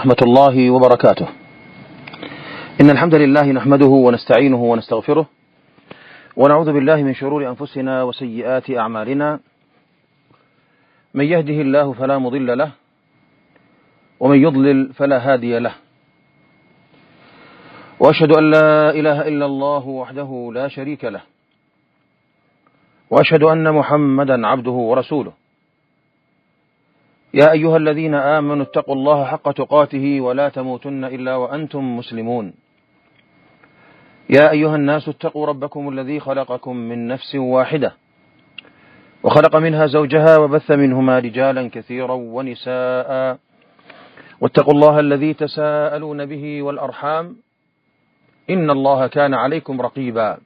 ورحمة الله وبركاته. إن الحمد لله نحمده ونستعينه ونستغفره ونعوذ بالله من شرور أنفسنا وسيئات أعمالنا. من يهده الله فلا مضل له ومن يضلل فلا هادي له، وأشهد أن لا إله إلا الله وحده لا شريك له، وأشهد أن محمدا عبده ورسوله. يا أيها الذين آمنوا اتقوا الله حق تقاته ولا تموتن إلا وأنتم مسلمون. يا أيها الناس اتقوا ربكم الذي خلقكم من نفس واحدة وخلق منها زوجها وبث منهما رجالا كثيرا ونساء، واتقوا الله الذي تساءلون به والأرحام إن الله كان عليكم رقيبا.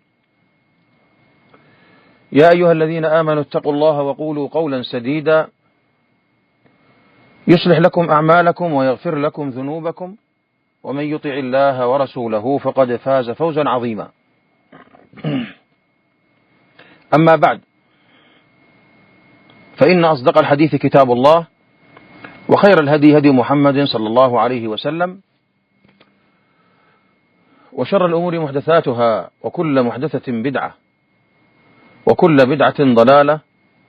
يا أيها الذين آمنوا اتقوا الله وقولوا قولا سديدا يصلح لكم أعمالكم ويغفر لكم ذنوبكم، ومن يطع الله ورسوله فقد فاز فوزا عظيما. أما بعد، فإن أصدق الحديث كتاب الله، وخير الهدي هدي محمد صلى الله عليه وسلم، وشر الأمور محدثاتها، وكل محدثة بدعة، وكل بدعة ضلالة،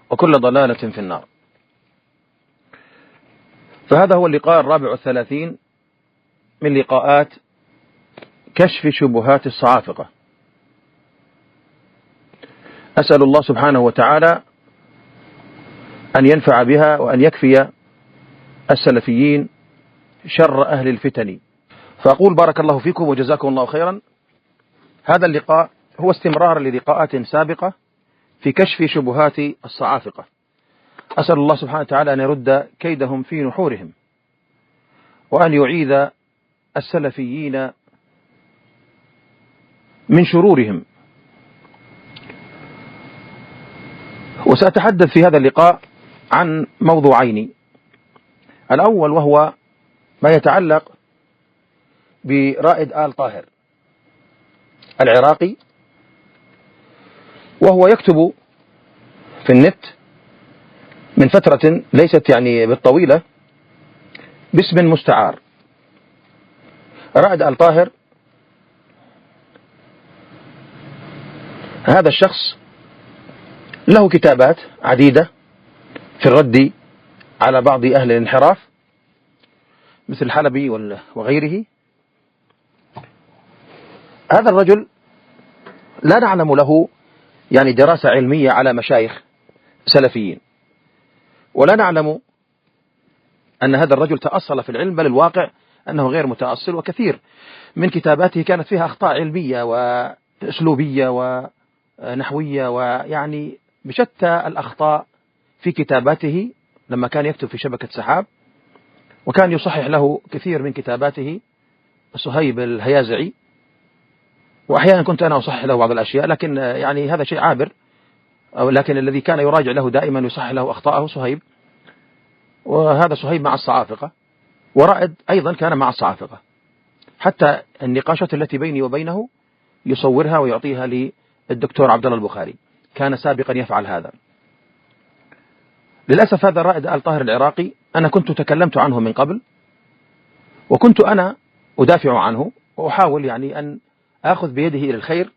وكل ضلالة في النار. فهذا هو اللقاء 34 من لقاءات كشف شبهات الصعافقة. أسأل الله سبحانه وتعالى أن ينفع بها وأن يكفي السلفيين شر أهل الفتن. فأقول بارك الله فيكم وجزاكم الله خيرا. هذا اللقاء هو استمرار للقاءات سابقة في كشف شبهات الصعافقة. أسأل الله سبحانه وتعالى أن يرد كيدهم في نحورهم، وأن يعيذ السلفيين من شرورهم. وسأتحدث في هذا اللقاء عن موضوعين. الأول وهو ما يتعلق برائد آل طاهر العراقي، وهو يكتب في النت من فترة ليست بالطويلة باسم مستعار. رائد آل طاهر هذا الشخص له كتابات عديدة في الرد على بعض أهل الانحراف مثل الحلبي وغيره. هذا الرجل لا نعلم له دراسة علمية على مشايخ سلفيين، ولا نعلم أن هذا الرجل تأصل في العلم، بل الواقع أنه غير متأصل، وكثير من كتاباته كانت فيها أخطاء علمية وأسلوبية ونحوية، بشتى الأخطاء في كتاباته لما كان يكتب في شبكة سحاب. وكان يصحح له كثير من كتاباته صهيب الهيازعي، وأحيانا كنت أنا أصحح له بعض الأشياء، لكن هذا شيء عابر. لكن الذي كان يراجع له دائما يصحح له أخطاءه صهيب، وهذا صهيب مع الصعافقة، ورائد أيضا كان مع الصعافقة. حتى النقاشات التي بيني وبينه يصورها ويعطيها للدكتور عبد الله البخاري، كان سابقا يفعل هذا. للأسف هذا رائد آل طاهر العراقي أنا كنت تكلمت عنه من قبل، وكنت أنا أدافع عنه وأحاول أن آخذ بيده إلى الخير،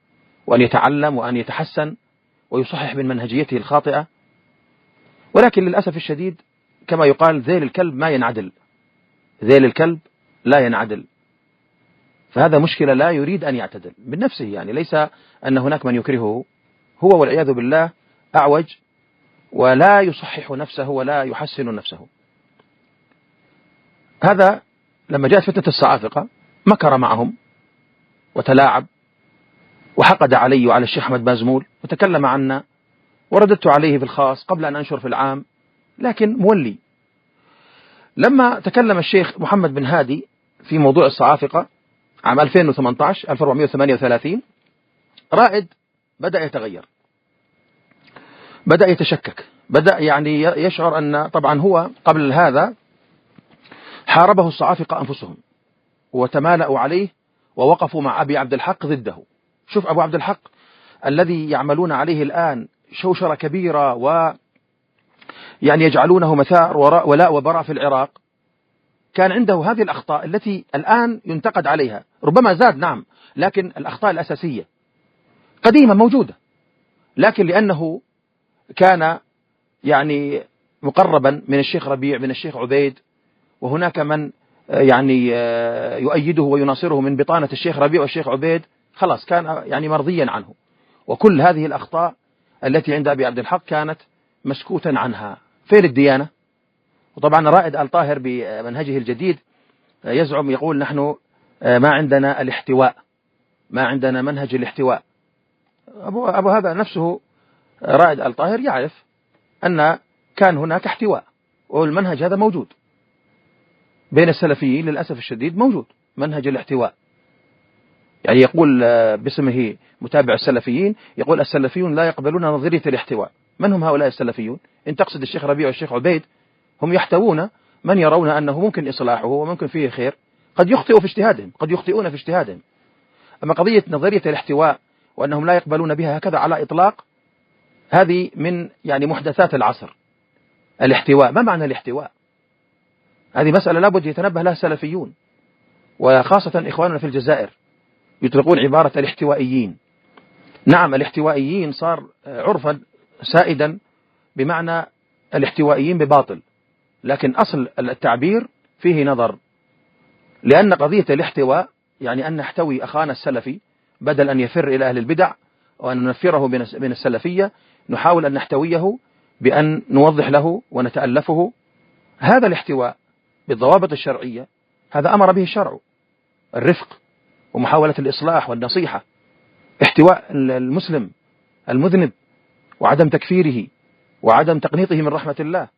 وأن يتعلم وأن يتحسن ويصحح من منهجيته الخاطئة. ولكن للأسف الشديد كما يقال ذيل الكلب ما ينعدل، ذيل الكلب لا ينعدل. فهذا مشكلة، لا يريد أن يعتدل من نفسه، ليس أن هناك من يكرهه، هو والعياذ بالله أعوج ولا يصحح نفسه ولا يحسن نفسه. هذا لما جاءت فتنة الصعافقة مكر معهم وتلاعب وحقد علي وعلى الشيخ أحمد بازمول وتكلم عنا، ورددت عليه في الخاص قبل أن أنشر في العام، لكن مولي. لما تكلم الشيخ محمد بن هادي في موضوع الصعافقة عام 2018 1438 رائد بدأ يتغير، بدأ يتشكك، بدأ يشعر أن طبعا هو قبل هذا حاربه الصعافقة أنفسهم وتمالأوا عليه ووقفوا مع أبي عبد الحق ضده. شوف أبو عبد الحق الذي يعملون عليه الآن شوشرة كبيرة يجعلونه مثار ولاء وبراء في العراق، كان عنده هذه الأخطاء التي الآن ينتقد عليها، ربما زاد نعم، لكن الأخطاء الأساسية قديمة موجودة، لكن لأنه كان يعني مقربا من الشيخ ربيع، من الشيخ عبيد، وهناك من يعني يؤيده ويناصره من بطانة الشيخ ربيع والشيخ عبيد، خلاص كان يعني مرضيا عنه. وكل هذه الأخطاء التي عند أبي عبد الحق كانت مسكوتا عنها. فين الديانة؟ وطبعا رائد آل طاهر بمنهجه الجديد يزعم، يقول نحن ما عندنا الاحتواء، ما عندنا منهج الاحتواء. أبو هذا نفسه رائد آل طاهر يعرف أن كان هناك احتواء، والمنهج هذا موجود بين السلفيين للأسف الشديد، موجود منهج الاحتواء. يعني يقول باسمه متابع السلفيين، يقول السلفيون لا يقبلون نظرية الاحتواء. من هم هؤلاء السلفيون؟ إن تقصد الشيخ ربيع والشيخ عبيد، هم يحتوون من يرون أنه ممكن إصلاحه وممكن فيه خير، قد يخطئوا في اجتهادهم، قد يخطئون في اجتهادهم. أما قضية نظرية الاحتواء وأنهم لا يقبلون بها هكذا على إطلاق، هذه من يعني محدثات العصر. الاحتواء، ما معنى الاحتواء؟ هذه مسألة لابد يتنبه لها السلفيون، وخاصة إخواننا في الجزائر يطلقون عبارة الاحتوائيين. نعم، الاحتوائيين صار عرفا سائدا بمعنى الاحتوائيين بباطل، لكن أصل التعبير فيه نظر، لأن قضية الاحتواء يعني أن نحتوي أخانا السلفي بدل أن يفر إلى أهل البدع وأن ننفره من السلفية، نحاول أن نحتويه بأن نوضح له ونتألفه. هذا الاحتواء بالضوابط الشرعية هذا أمر به الشرع، الرفق ومحاولة الإصلاح والنصيحة، احتواء المسلم المذنب وعدم تكفيره وعدم تقنيطه من رحمة الله،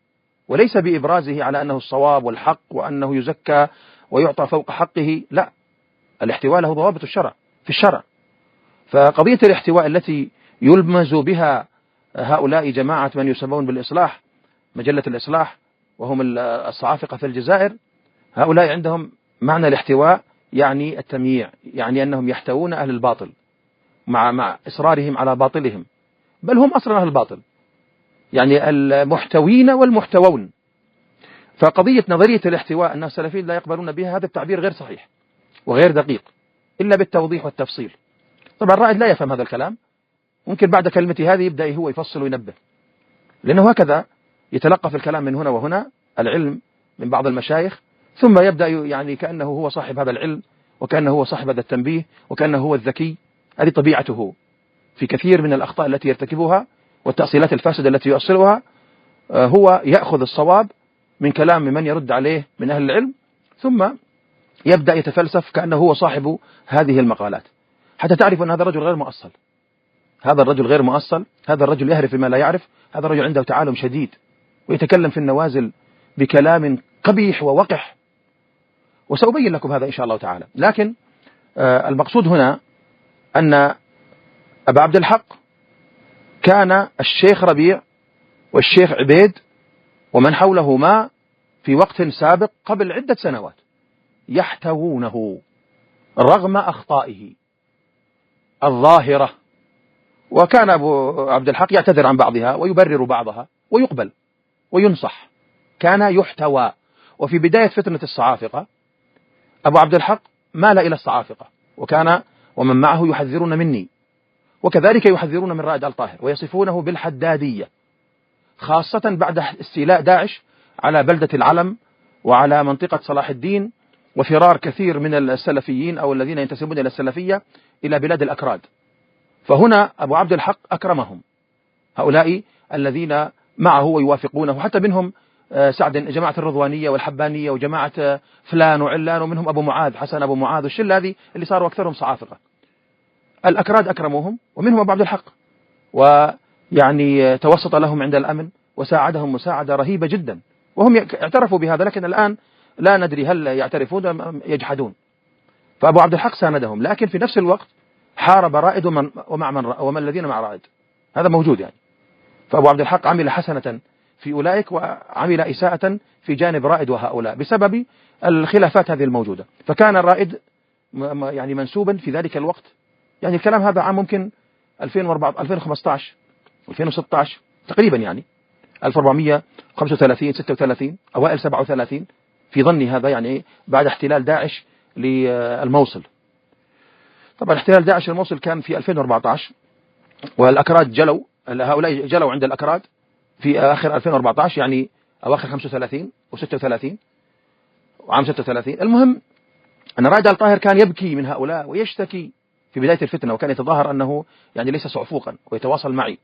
وليس بإبرازه على أنه الصواب والحق وأنه يزكى ويعطى فوق حقه. لا، الاحتواء له ضوابط الشرع في الشرع. فقضية الاحتواء التي يلمز بها هؤلاء جماعة من يسمون بالإصلاح، مجلة الإصلاح، وهم الصعافقة في الجزائر، هؤلاء عندهم معنى الاحتواء يعني التمييع، يعني أنهم يحتوون أهل الباطل مع إصرارهم على باطلهم، بل هم أصلا أهل الباطل، يعني المحتوين والمحتوون. فقضية نظرية الاحتواء أن السلفيين لا يقبلون بها، هذا التعبير غير صحيح وغير دقيق إلا بالتوضيح والتفصيل. طبعا الرائد لا يفهم هذا الكلام، ممكن بعد كلمتي هذه يبدأ هو يفصل وينبه، لأنه هكذا يتلقف الكلام من هنا وهنا، العلم من بعض المشايخ، ثم يبدأ يعني كأنه هو صاحب هذا العلم، وكأنه هو صاحب هذا التنبيه، وكأنه هو الذكي. هذه طبيعته في كثير من الأخطاء التي يرتكبها والتأصيلات الفاسدة التي يؤصلها. هو يأخذ الصواب من كلام من يرد عليه من أهل العلم، ثم يبدأ يتفلسف كأنه هو صاحب هذه المقالات، حتى تعرف أن هذا الرجل غير مؤصل. هذا الرجل غير مؤصل، هذا الرجل يهرف بما لا يعرف، هذا الرجل عنده تعالم شديد، ويتكلم في النوازل بكلام قبيح ووقح، وسأبين لكم هذا إن شاء الله تعالى. لكن المقصود هنا أن أبا عبد الحق كان الشيخ ربيع والشيخ عبيد ومن حولهما في وقت سابق قبل عدة سنوات يحتوونه رغم أخطائه الظاهرة، وكان أبو عبد الحق يعتذر عن بعضها ويبرر بعضها ويقبل وينصح، كان يحتوى. وفي بداية فتنة الصعافقة أبو عبد الحق مال إلى الصعافقة، وكان ومن معه يحذرون مني، وكذلك يحذرون من رائد آل طاهر، ويصفونه بالحدادية، خاصة بعد استيلاء داعش على بلدة العلم وعلى منطقة صلاح الدين، وفرار كثير من السلفيين أو الذين ينتسبون إلى السلفية إلى بلاد الأكراد. فهنا أبو عبد الحق أكرمهم، هؤلاء الذين معه ويوافقونه، حتى منهم سعد جماعة الرضوانية والحبانية وجماعة فلان وعلان، ومنهم أبو معاذ حسن أبو معاذ والشلة هذه اللي صاروا أكثرهم صعافقة. الأكراد أكرموهم، ومنهم أبو عبد الحق، ويعني توسط لهم عند الأمن وساعدهم مساعدة رهيبة جدا، وهم اعترفوا بهذا، لكن الآن لا ندري هل يعترفون أم يجحدون. فأبو عبد الحق ساندهم، لكن في نفس الوقت حارب رائد ومن الذين مع رائد، هذا موجود يعني. فأبو عبد الحق عمل حسنة في أولئك وعمل إساءة في جانب رائد وهؤلاء بسبب الخلافات هذه الموجودة. فكان الرائد يعني منسوبا في ذلك الوقت، يعني الكلام هذا عام ممكن 2014 2015 2016 تقريبا، يعني 1435 36 أوائل 37، في ظني هذا يعني بعد احتلال داعش للموصل. طبعا احتلال داعش للموصل كان في 2014، والأكراد جلوا، هؤلاء جلوا عند الأكراد في آخر 2014، يعني أواخر 35 و36 وعام 36. المهم أن رائد الطاهر كان يبكي من هؤلاء ويشتكي في بداية الفتنة، وكان يتظاهر أنه يعني ليس صعفوقا ويتواصل معي،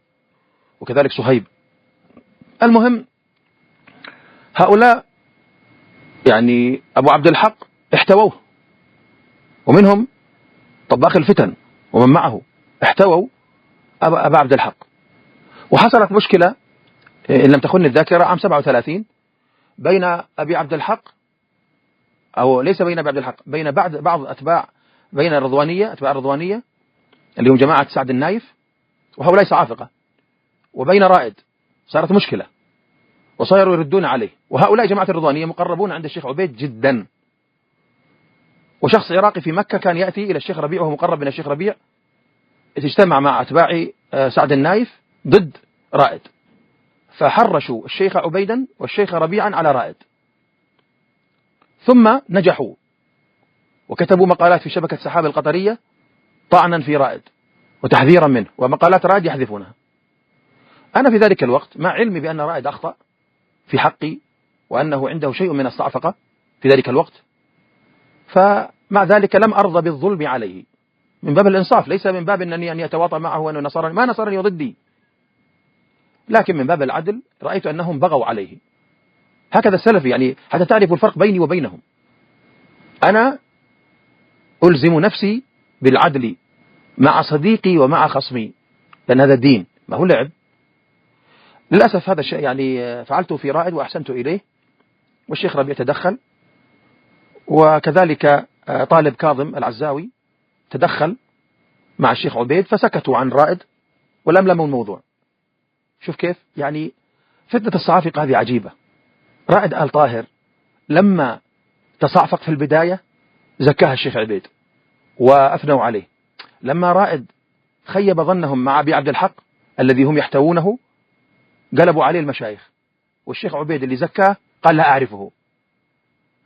وكذلك صهيب. المهم هؤلاء يعني أبو عبد الحق احتووه، ومنهم طباخ الفتن ومن معه احتووا أبا عبد الحق. وحصلت مشكلة إن لم تخن الذاكرة عام 37 بين أبي عبد الحق، أو ليس بين أبي عبد الحق، بين بعض أتباع، بين الرضوانية، أتباع الرضوانية اللي هم جماعة سعد النايف وهؤلاء صعافقة، وبين رائد. صارت مشكلة وصاروا يردون عليه، وهؤلاء جماعة الرضوانية مقربون عند الشيخ عبيد جدا، وشخص عراقي في مكة كان يأتي إلى الشيخ ربيع وهو مقرب من الشيخ ربيع، تجتمع مع أتباع سعد النايف ضد رائد، فحرشوا الشيخ عبيدا والشيخ ربيعا على رائد، ثم نجحوا وكتبوا مقالات في شبكة سحاب القطرية طعنا في رائد وتحذيرا منه، ومقالات رائد يحذفونها. أنا في ذلك الوقت مع علمي بأن رائد أخطأ في حقي وأنه عنده شيء من الصعفقة في ذلك الوقت، فمع ذلك لم أرضى بالظلم عليه من باب الإنصاف، ليس من باب أنني أتواطأ معه وأنه نصرني، ما نصرني ضدي، لكن من باب العدل رأيت أنهم بغوا عليه. هكذا السلف، يعني حتى تعرف الفرق بيني وبينهم. أنا ألزم نفسي بالعدل مع صديقي ومع خصمي، لأن هذا الدين ما هو لعب. للأسف هذا الشيء يعني فعلته في رائد وأحسنت إليه، والشيخ ربيع تدخل، وكذلك طالب كاظم العزاوي تدخل مع الشيخ عبيد، فسكتوا عن رائد ولملموا الموضوع. شوف كيف يعني فتنة الصعافقة هذه عجيبة. رائد آل طاهر لما تصعفق في البداية زكاها الشيخ عبيد وأثنوا عليه، لما رائد خيب ظنهم مع أبي عبد الحق الذي هم يحتوونه قلبوا عليه المشايخ، والشيخ عبيد اللي زكاه قال لا أعرفه.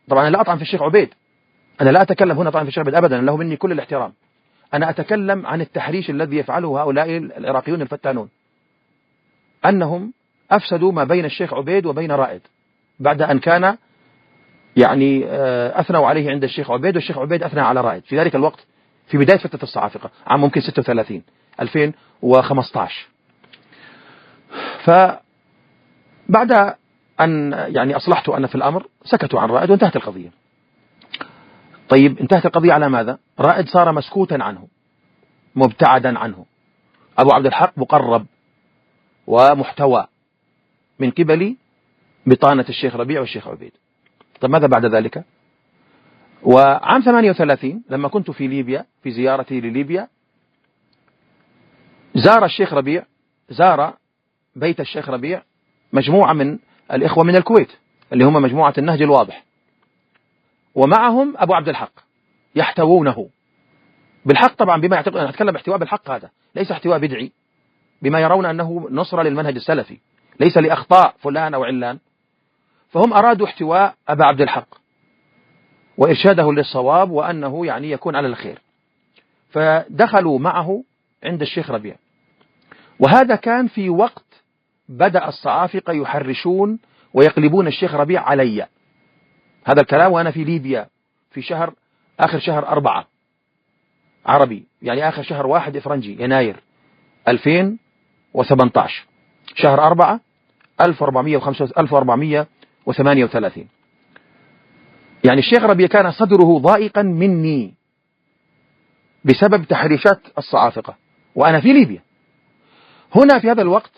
طبعا أنا لا أطعن في الشيخ عبيد، أنا لا أتكلم هنا طعن في الشيخ عبيد أبدا، له مني كل الاحترام، أنا أتكلم عن التحريش الذي يفعله هؤلاء العراقيون الفتانون، أنهم أفسدوا ما بين الشيخ عبيد وبين رائد بعد أن كان يعني أثنوا عليه عند الشيخ عبيد، والشيخ عبيد أثنى على رائد في ذلك الوقت في بداية فتنة الصعافقة عام ممكن 36 2015. فبعد أن يعني أصلحت أنا في الأمر سكتوا عن رائد وانتهت القضية. طيب انتهت القضية على ماذا؟ رائد صار مسكوتا عنه مبتعدا عنه، أبو عبد الحق مقرب ومحتوى من قبل بطانة الشيخ ربيع والشيخ عبيد. طيب ماذا بعد ذلك؟ وعام 38 لما كنت في ليبيا في زيارتي لليبيا، زار الشيخ ربيع، زار بيت الشيخ ربيع مجموعة من الإخوة من الكويت اللي هم مجموعة النهج الواضح، ومعهم أبو عبد الحق يحتوونه بالحق، طبعا بما يعتقد، أنا أتكلم احتواء بالحق، هذا ليس احتواء بدعي، بما يرون أنه نصرة للمنهج السلفي، ليس لأخطاء فلان أو علان. فهم أرادوا احتواء أبا عبد الحق وإرشاده للصواب وأنه يعني يكون على الخير، فدخلوا معه عند الشيخ ربيع. وهذا كان في وقت بدأ الصعافقة يحرشون ويقلبون الشيخ ربيع علي، هذا الكلام وأنا في ليبيا في آخر شهر 4 عربي، يعني آخر شهر 1 إفرنجي يناير 2018، شهر 4 1438. يعني الشيخ ربيع كان صدره ضائقا مني بسبب تحريشات الصعافقة وأنا في ليبيا. هنا في هذا الوقت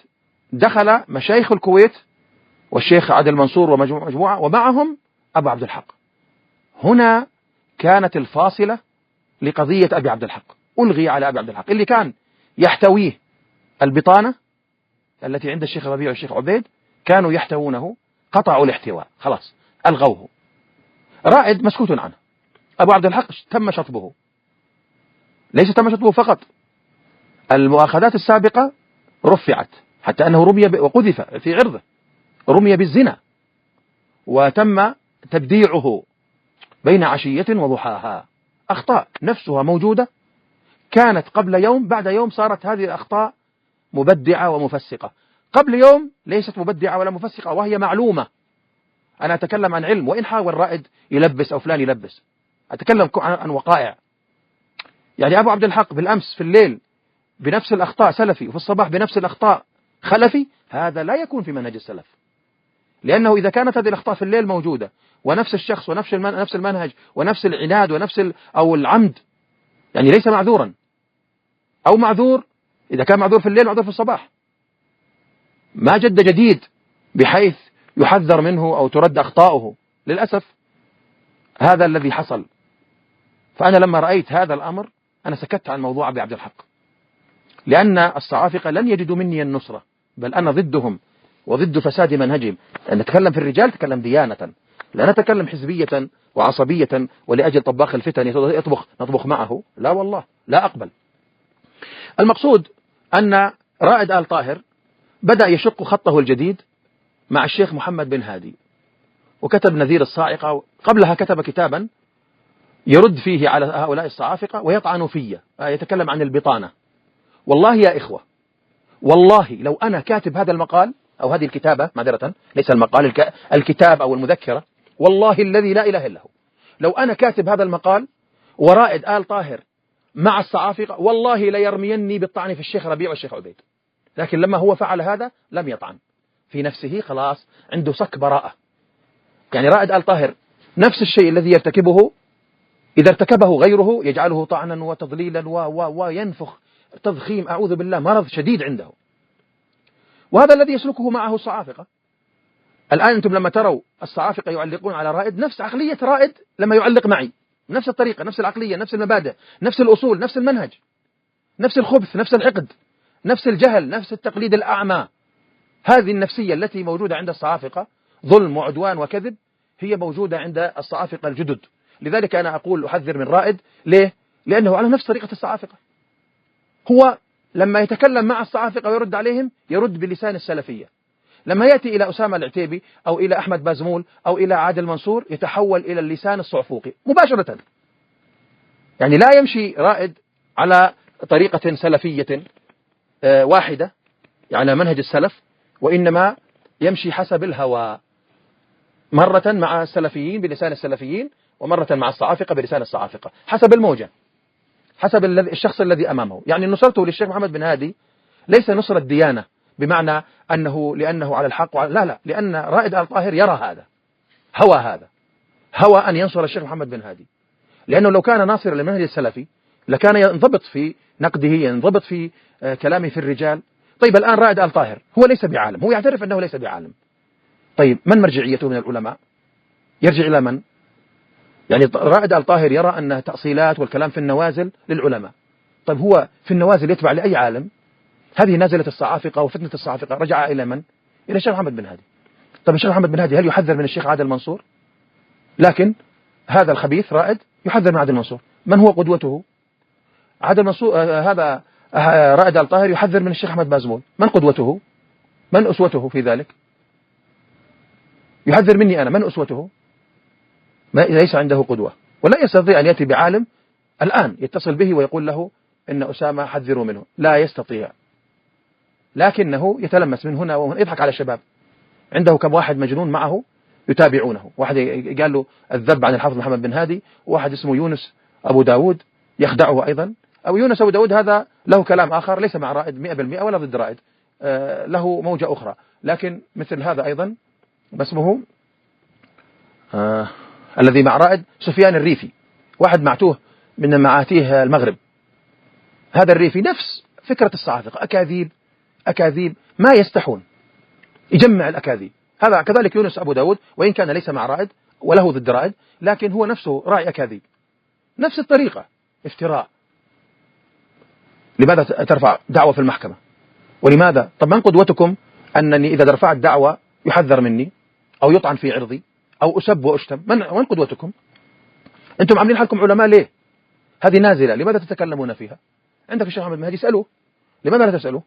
دخل مشايخ الكويت والشيخ عادل منصور ومجموعة ومعهم أبو عبد الحق. هنا كانت الفاصلة لقضية أبي عبد الحق، ألغي على أبي عبد الحق اللي كان يحتويه البطانة التي عند الشيخ ربيع والشيخ عبيد، كانوا يحتوونه، قطعوا الاحتواء، خلاص ألغوه. رائد مسكوت عنه، أبو عبد الحق تم شطبه، ليس تم شطبه فقط، المؤاخذات السابقة رفعت حتى أنه رمي وقذف في عرضه، رمي بالزنا، وتم تبديعه بين عشية وضحاها. أخطاء نفسها موجودة كانت قبل يوم، بعد يوم صارت هذه الأخطاء مبدعة ومفسقة. قبل يوم ليست مبدعة ولا مفسقة وهي معلومة. أنا أتكلم عن علم، وإن حاول رائد يلبس أو فلان يلبس، أتكلم عن وقائع. يعني أبو عبد الحق بالأمس في الليل بنفس الأخطاء سلفي، وفي الصباح بنفس الأخطاء خلفي، هذا لا يكون في منهج السلف. لأنه إذا كانت هذه الأخطاء في الليل موجودة، ونفس الشخص ونفس المنهج ونفس العناد ونفس أو العمد، يعني ليس معذورا، أو معذور إذا كان معذور في الليل معذور في الصباح، ما جد جديد بحيث يحذر منه أو ترد أخطاؤه. للأسف هذا الذي حصل. فأنا لما رأيت هذا الأمر أنا سكت عن موضوع أبي عبد الحق، لأن الصعافقة لن يجدوا مني النصرة، بل أنا ضدهم وضد فساد منهجهم. نتكلم في الرجال تكلم ديانة، لا نتكلم حزبية وعصبية ولأجل طباخ الفتن نطبخ معه، لا والله لا أقبل. المقصود أن رائد آل طاهر بدأ يشق خطه الجديد مع الشيخ محمد بن هادي، وكتب نذير الصاعقة. قبلها كتب كتابا يرد فيه على هؤلاء الصعافقة ويطعن فيه، يتكلم عن البطانة. والله يا إخوة، والله لو أنا كاتب هذا المقال أو هذه الكتابة، معذرة ليس المقال، الكتاب أو المذكرة، والله الذي لا إله إلا هو، لو أنا كاتب هذا المقال ورائد آل طاهر مع الصعافقة، والله ليرميني بالطعن في الشيخ ربيع والشيخ عبيد. لكن لما هو فعل هذا لم يطعن في نفسه، خلاص عنده صك براءة. يعني رائد آل طاهر نفس الشيء الذي يرتكبه إذا ارتكبه غيره يجعله طعنا وتضليلا وينفخ تضخيم، أعوذ بالله، مرض شديد عنده. وهذا الذي يسلكه معه الصعافقة. الآن أنتم لما تروا الصعافقة يعلقون على رائد، نفس عقلية رائد لما يعلق معي، نفس الطريقة، نفس العقلية، نفس المبادئ، نفس الأصول، نفس المنهج، نفس الخبث، نفس الحقد، نفس الجهل، نفس التقليد الأعمى. هذه النفسية التي موجودة عند الصعافقة، ظلم وعدوان وكذب، هي موجودة عند الصعافقة الجدد. لذلك أنا أقول أحذر من رائد. ليه؟ لأنه على نفس طريقة الصعافقة. هو لما يتكلم مع الصعافقة ويرد عليهم يرد بلسان السلفية. لما يأتي إلى أسامة العتيبي أو إلى أحمد بازمول أو إلى عادل منصور يتحول إلى اللسان الصعفوقي مباشرة. يعني لا يمشي رائد على طريقة سلفية واحدة على منهج السلف، وإنما يمشي حسب الهوى، مرة مع السلفيين بلسان السلفيين، ومرة مع الصعافقة بلسان الصعافقة، حسب الموجة، حسب الشخص الذي أمامه. يعني نصرته للشيخ محمد بن هادي ليس نصرة ديانة بمعنى لأنه على الحق لا، لأن رائد آل طاهر يرى هذا، هوى أن ينصر الشيخ محمد بن هادي، لأنه لو كان ناصرا للمنهج السلفي لكان ينضبط في نقده، ينضبط في كلامه في الرجال. طيب الآن رائد آل طاهر هو ليس بعالم، هو يعترف أنه ليس بعالم. طيب من مرجعيته من العلماء؟ يرجع إلى من؟ يعني رائد آل طاهر يرى أن تأصيلات والكلام في النوازل للعلماء. طيب هو في النوازل يتبع لأي عالم؟ هذه نازلة الصعافقة وفتنة الصعافقة رجع إلى من؟ إلى الشيخ محمد بن هادي. طيب الشيخ محمد بن هادي هل يحذر من الشيخ عادل منصور؟ لكن هذا الخبيث رائد يحذر من عادل منصور. من هو قدوته؟ عادل منصور. هذا رائد آل طاهر يحذر من الشيخ أحمد بازمول. من قدوته؟ من أسوته في ذلك؟ يحذر مني أنا، من أسوته؟ ليس عنده قدوة، ولا يستطيع أن يأتي بعالم الآن يتصل به ويقول له إن أسامة حذروا منه، لا يستطيع. لكنه يتلمس من هنا وهنا، يضحك على الشباب. عنده كم واحد مجنون معه يتابعونه، واحد قال له الذب عن الحافظ محمد بن هادي، وواحد اسمه يونس أبو داود يخدعه أيضا. أو يونس أبو داود هذا له كلام آخر، ليس مع رائد 100% ولا ضد رائد، له موجة أخرى. لكن مثل هذا أيضا اسمه الذي مع رائد سفيان الريفي، واحد معتوه من معاتيه المغرب. هذا الريفي نفس فكرة الصعافقة، أكاذيب ما يستحون، يجمع الأكاذيب. هذا كذلك يونس أبو داود، وإن كان ليس مع رائد وله ضد رائد، لكن هو نفسه راعي أكاذيب، نفس الطريقة، افتراء. لماذا ترفع دعوة في المحكمة؟ ولماذا؟ طب من قدوتكم أنني إذا رفعت دعوة يحذر مني أو يطعن في عرضي أو أسب وأشتم؟ من قدوتكم؟ أنتم عاملين حالكم علماء ليه؟ هذه نازلة، لماذا تتكلمون فيها؟ عندك الشيخ محمد بن هادي، اسألوه، لماذا لا تسألوه؟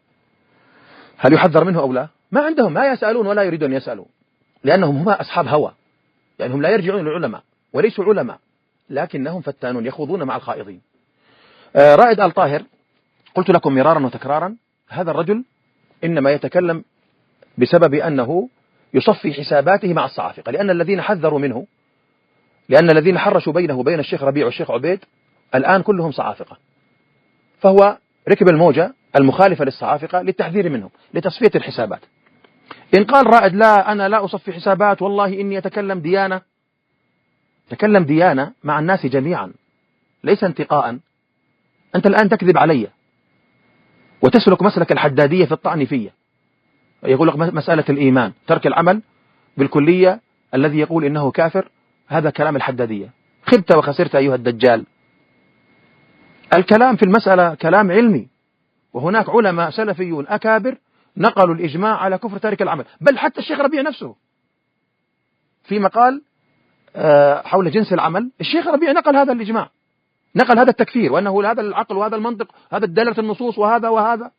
هل يحذر منه أو لا؟ ما عندهم، ما يسألون ولا يريدون يسألوا، لأنهم هم أصحاب هوى. يعني هم لا يرجعون للعلماء وليسوا علماء، لكنهم فتانون يخوضون مع الخائضين. رائد آل طاهر قلت لكم مرارا وتكرارا هذا الرجل إنما يتكلم بسبب أنه يصفي حساباته مع الصعافقة، لأن الذين حذروا منه، لأن الذين حرشوا بينه وبين الشيخ ربيع والشيخ عبيد الآن كلهم صعافقة، فهو ركب الموجة المخالفة للصعافقة للتحذير منهم لتصفية الحسابات. إن قال رائد لا أنا لا أصفي حسابات والله إني أتكلم ديانة، تكلم ديانة مع الناس جميعا ليس انتقاء. أنت الآن تكذب علي وتسلك مسلك الحدادية في الطعن فيه، يقول لك مسألة الإيمان ترك العمل بالكلية الذي يقول إنه كافر، هذا كلام الحدادية. خبت وخسرت أيها الدجال. الكلام في المسألة كلام علمي، وهناك علماء سلفيون أكابر نقلوا الإجماع على كفر تارك العمل، بل حتى الشيخ ربيع نفسه في مقال حول جنس العمل الشيخ ربيع نقل هذا الإجماع، نقل هذا التكفير، وأنه هذا العقل وهذا المنطق هذا دلالة النصوص وهذا وهذا،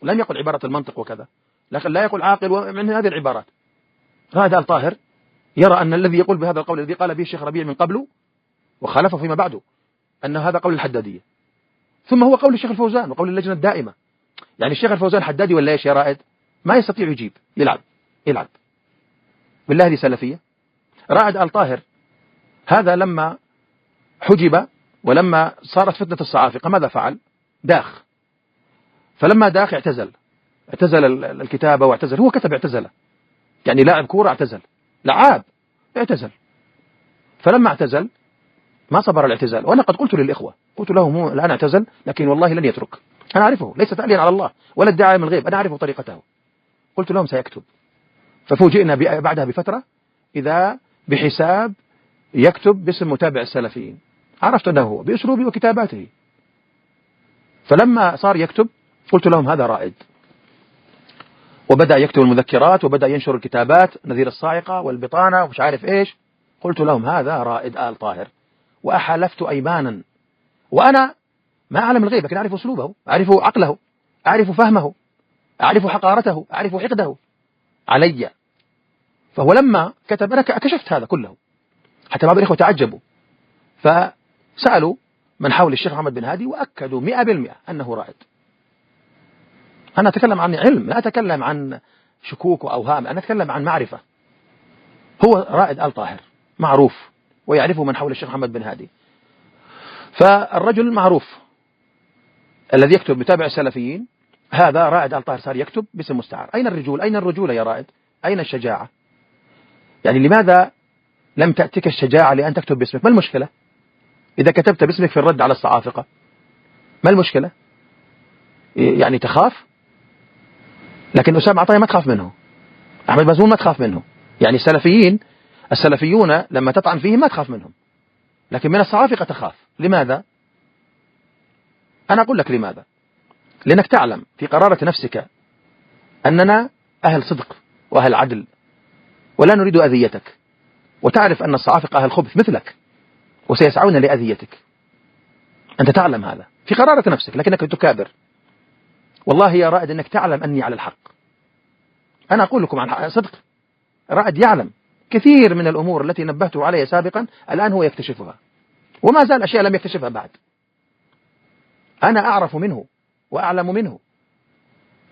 لم يقل عبارة المنطق وكذا، لكن لا يقول عاقل من هذه العبارات. هذا الطاهر يرى أن الذي يقول بهذا القول الذي قال به الشيخ ربيع من قبله وخالفه فيما بعده أن هذا قول الحدادية، ثم هو قول الشيخ الفوزان وقول اللجنة الدائمة. يعني الشيخ الفوزان حدادي ولا ايش يا رائد؟ ما يستطيع يجيب، يلعب بالله. هذه سلفية؟ رائد آل طاهر هذا لما حجب ولما صارت فتنة الصعافقة ماذا فعل؟ داخ. فلما داخ اعتزل الكتابة واعتزل، هو كتب اعتزل، يعني لاعب كورة اعتزل، لعاب اعتزل. فلما اعتزل ما صبر الاعتزال، وأنا قد قلت للإخوة قلت لهم الآن اعتزل لكن والله لن يترك، أنا أعرفه ليس تأليا على الله ولا ادعاء من الغيب، أنا أعرف طريقته. قلت لهم سيكتب، ففوجئنا بعدها بفترة إذا بحساب يكتب باسم متابع السلفيين، عرفت أنه هو بأسلوبه وكتاباته. فلما صار يكتب قلت لهم هذا رائد، وبدأ يكتب المذكرات وبدأ ينشر الكتابات نذير الصاعقة والبطانة ومش عارف إيش. قلت لهم هذا رائد آل طاهر، وأحلفت أيمانا، وأنا ما أعلم الغيب لكن أعرف أسلوبه، أعرف عقله، أعرف فهمه، أعرف حقارته، أعرف حقده علي. فهو لما كتب أنا كشفت هذا كله، حتى بعض الإخوة تعجبوا فسألوا من حول الشيخ محمد بن هادي وأكدوا 100% أنه رائد. أنا أتكلم عن علم، لا أتكلم عن شكوك وأوهام، أنا أتكلم عن معرفة. هو رائد آل طاهر معروف ويعرفه من حول الشيخ محمد بن هادي. فالرجل معروف الذي يكتب متابع السلفيين هذا رائد آل طاهر، صار يكتب باسم مستعار. أين الرجول؟ أين الرجولة يا رائد؟ أين الشجاعة؟ يعني لماذا لم تأتك الشجاعة لأن تكتب باسمك؟ ما المشكلة إذا كتبت باسمك في الرد على الصعافقة؟ ما المشكلة؟ يعني تخاف؟ لكن أسامة عطية ما تخاف منه، أحمد بازمون ما تخاف منه. يعني السلفيون لما تطعن فيهم ما تخاف منهم، لكن من الصعافقة تخاف. لماذا؟ أنا أقول لك لماذا. لأنك تعلم في قرارة نفسك أننا أهل صدق وأهل عدل ولا نريد أذيتك، وتعرف أن الصعافقة أهل خبث مثلك وسيسعون لأذيتك. أنت تعلم هذا في قرارة نفسك، لكنك تكابر. والله يا رائد أنك تعلم أني على الحق، أنا أقول لكم عن صدق. رائد يعلم كثير من الأمور التي نبهته عليها سابقا الآن هو يكتشفها، وما زال أشياء لم يكتشفها بعد. أنا أعرف منه وأعلم منه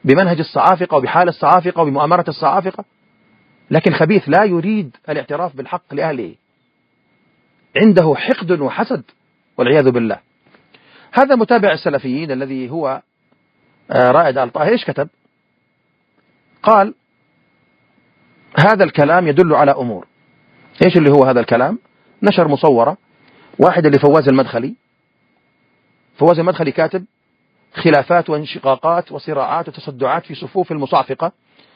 بمنهج الصعافقة وبحال الصعافقة وبمؤامرة الصعافقة، لكن خبيث لا يريد الاعتراف بالحق لأهله، عنده حقد وحسد والعياذ بالله. هذا متابع السلفيين الذي هو رائد آل طاهر إيش كتب؟ قال هذا الكلام يدل على أمور. إيش اللي هو هذا الكلام؟ نشر مصورة واحدة لفواز المدخلي. فواز المدخلي كاتب خلافات وانشقاقات وصراعات وتصدعات في صفوف المصافقة،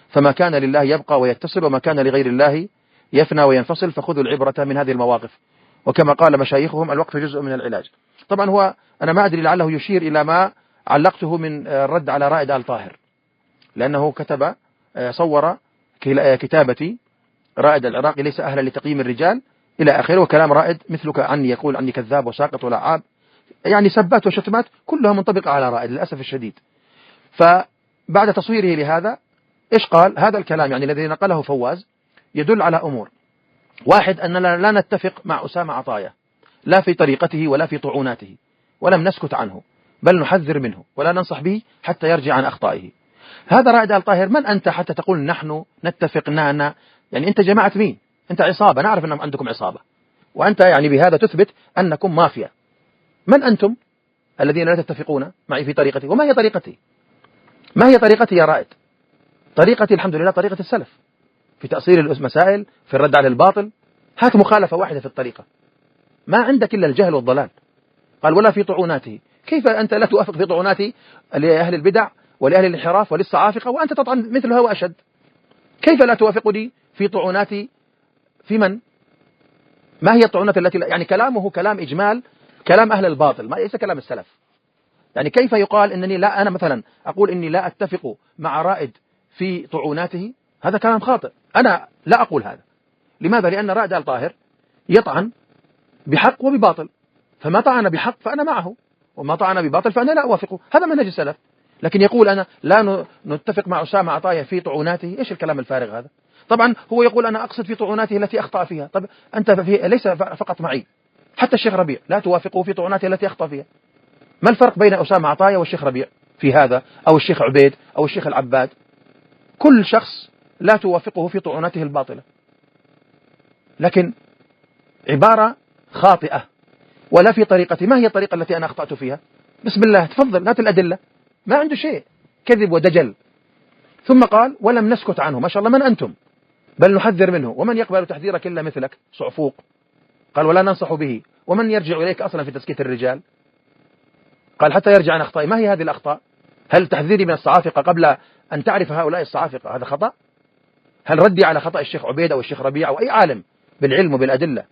فما كان لله يبقى ويتصل وما كان لغير الله يفنى وينفصل، فخذوا العبرة من هذه المواقف، وكما قال مشايخهم الوقف جزء من العلاج. طبعا هو أنا ما أدري لعله يشير إلى ما علقته من الرد على رائد آل طاهر، لأنه كتب صور كتابتي رائد العراقي ليس أهلا لتقييم الرجال إلى آخره، وكلام رائد مثلك عني يقول عني كذاب وساقط ولعاب، يعني سبات وشتمات كلها منطبقة على رائد للأسف الشديد. فبعد تصويره لهذا إيش قال؟ هذا الكلام يعني الذي نقله فواز يدل على أمور. واحد أننا لا نتفق مع أسامة عطايا لا في طريقته ولا في طعوناته، ولم نسكت عنه بل نحذر منه ولا ننصح به حتى يرجع عن أخطائه. هذا رائد آل طاهر. من أنت حتى تقول نحن نتفق يعني أنت جماعة مين؟ أنت عصابة، نعرف أن عندكم عصابة، وأنت يعني بهذا تثبت أنكم مافيا. من أنتم الذين لا تتفقون معي في طريقتي؟ وما هي طريقتي؟ ما هي طريقتي يا رائد؟ طريقتي الحمد لله طريقة السلف في تأصيل المسائل، في الرد على الباطل. هات مخالفة واحدة في الطريقة، ما عندك إلا الجهل والضلال. قال ولا في طعوناته. كيف أنت لا توافق في طعوناته لأهل البدع ولأهل الانحراف وللصعافقة وأنت تطعن مثلها وأشد؟ كيف لا توافقني في طعوناتي في من؟ ما هي الطعونات التي يعني كلامه كلام إجمال، كلام أهل الباطل، ما ليس كلام السلف. يعني كيف يقال إنني لا، أنا مثلا أقول إني لا أتفق مع رائد في طعوناته؟ هذا كلام خاطئ، أنا لا أقول هذا. لماذا؟ لأن رائد آل طاهر يطعن بحق وبباطل، فما طعن بحق فأنا معه، وما طعن بباطل فأنا لا أوافقه. هذا منهج السلف. لكن يقول أنا لا نتفق مع أسامة عطايا في طعوناته، إيش الكلام الفارغ هذا؟ طبعا هو يقول أنا أقصد في طعوناته التي أخطأ فيها. طب أنت ليس فقط معي، حتى الشيخ ربيع لا توافقه في طعوناته التي أخطأ فيها. ما الفرق بين أسامة عطايا والشيخ ربيع في هذا، أو الشيخ عبيد أو الشيخ العباد؟ كل شخص لا توافقه في طعوناته الباطلة، لكن عبارة خاطئة. ولا في طريقتي. ما هي الطريقة التي أنا أخطأت فيها؟ بسم الله، تفضل هات الأدلة. ما عنده شيء، كذب ودجل. ثم قال ولم نسكت عنه. ما شاء الله، من أنتم؟ بل نحذر منه، ومن يقبل تحذيرك إلا مثلك صعفوق. قال ولا ننصح به، ومن يرجع إليك أصلا في تزكية الرجال؟ قال حتى يرجع عن أخطائه. ما هي هذه الأخطاء؟ هل تحذيري من الصعافقة قبل أن تعرف هؤلاء الصعافقة هذا خطأ؟ هل ردي على خطأ الشيخ عبيد أو الشيخ ربيع أو أي عالم بالعلم وبالأدلة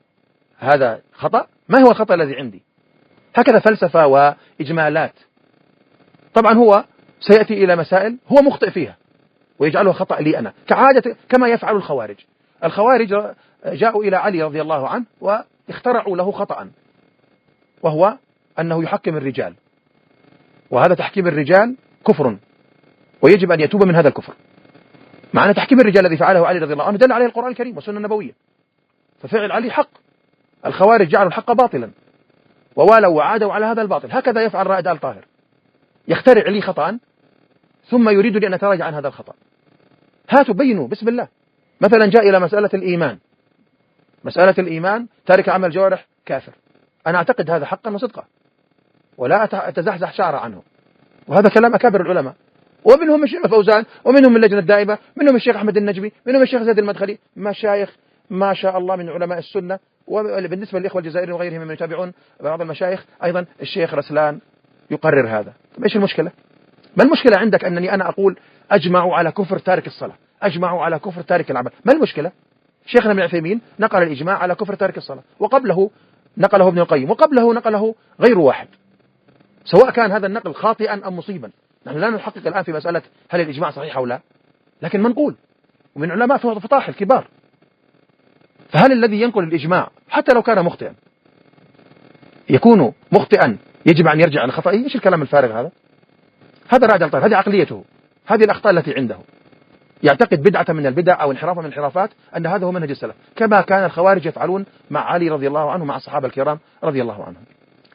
هذا خطأ؟ ما هو الخطأ الذي عندي؟ هكذا فلسفة وإجمالات. طبعا هو سيأتي إلى مسائل هو مخطئ فيها ويجعلها خطأ لي أنا، كعادة كما يفعل الخوارج. الخوارج جاءوا إلى علي رضي الله عنه واخترعوا له خطأ، وهو أنه يحكم الرجال، وهذا تحكيم الرجال كفر، ويجب أن يتوب من هذا الكفر. معنى تحكيم الرجال الذي فعله علي رضي الله عنه دل عليه القرآن الكريم والسنة النبوية، ففعل علي حق. الخوارج جعلوا الحق باطلا ووالوا وعادوا على هذا الباطل. هكذا يفعل رائد آل طاهر، يخترع لي خطأ ثم يريد أن أتراجع عن هذا الخطأ. هاتوا بينوا بسم الله. مثلا جاء إلى مسألة الإيمان، مسألة الإيمان تارك عمل الجوارح كافر. أنا أعتقد هذا حقا وصدقا ولا أتزحزح شعر عنه، وهذا كلام أكابر العلماء، ومنهم الشيخ فوزان، ومنهم اللجنة الدائمة، منهم الشيخ أحمد النجبي، منهم الشيخ زيد المدخلي، مشايخ ما شاء الله من علماء السنة. وبالنسبة للإخوة الجزائريين وغيرهم ممن يتابعون بعض المشايخ أيضا الشيخ رسلان يقرر هذا. إيش المشكلة؟ ما المشكلة عندك أنني أنا أقول أجمعوا على كفر تارك الصلاة، أجمعوا على كفر تارك العمل؟ ما المشكلة؟ شيخنا ابن عثيمين نقل الإجماع على كفر تارك الصلاة، وقبله نقله ابن القيم، وقبله نقله غير واحد. سواء كان هذا النقل خاطئا أم مصيبا، نحن لا نحقق الآن في مسألة هل الإجماع صحيح أو لا، لكن منقول ومن علماء فطاحل كبار. فهل الذي ينقل الإجماع حتى لو كان مخطئا يكون مخطئا يجب أن يرجع عن خطئه؟ إيش الكلام الفارغ هذا؟ هذا رائد آل طاهر، هذه عقليته، هذه الأخطاء التي عنده. يعتقد بدعة من البدع أو انحرافا من الانحرافات أن هذا هو منهج السلف، كما كان الخوارج يفعلون مع علي رضي الله عنه، مع الصحابة الكرام رضي الله عنهم.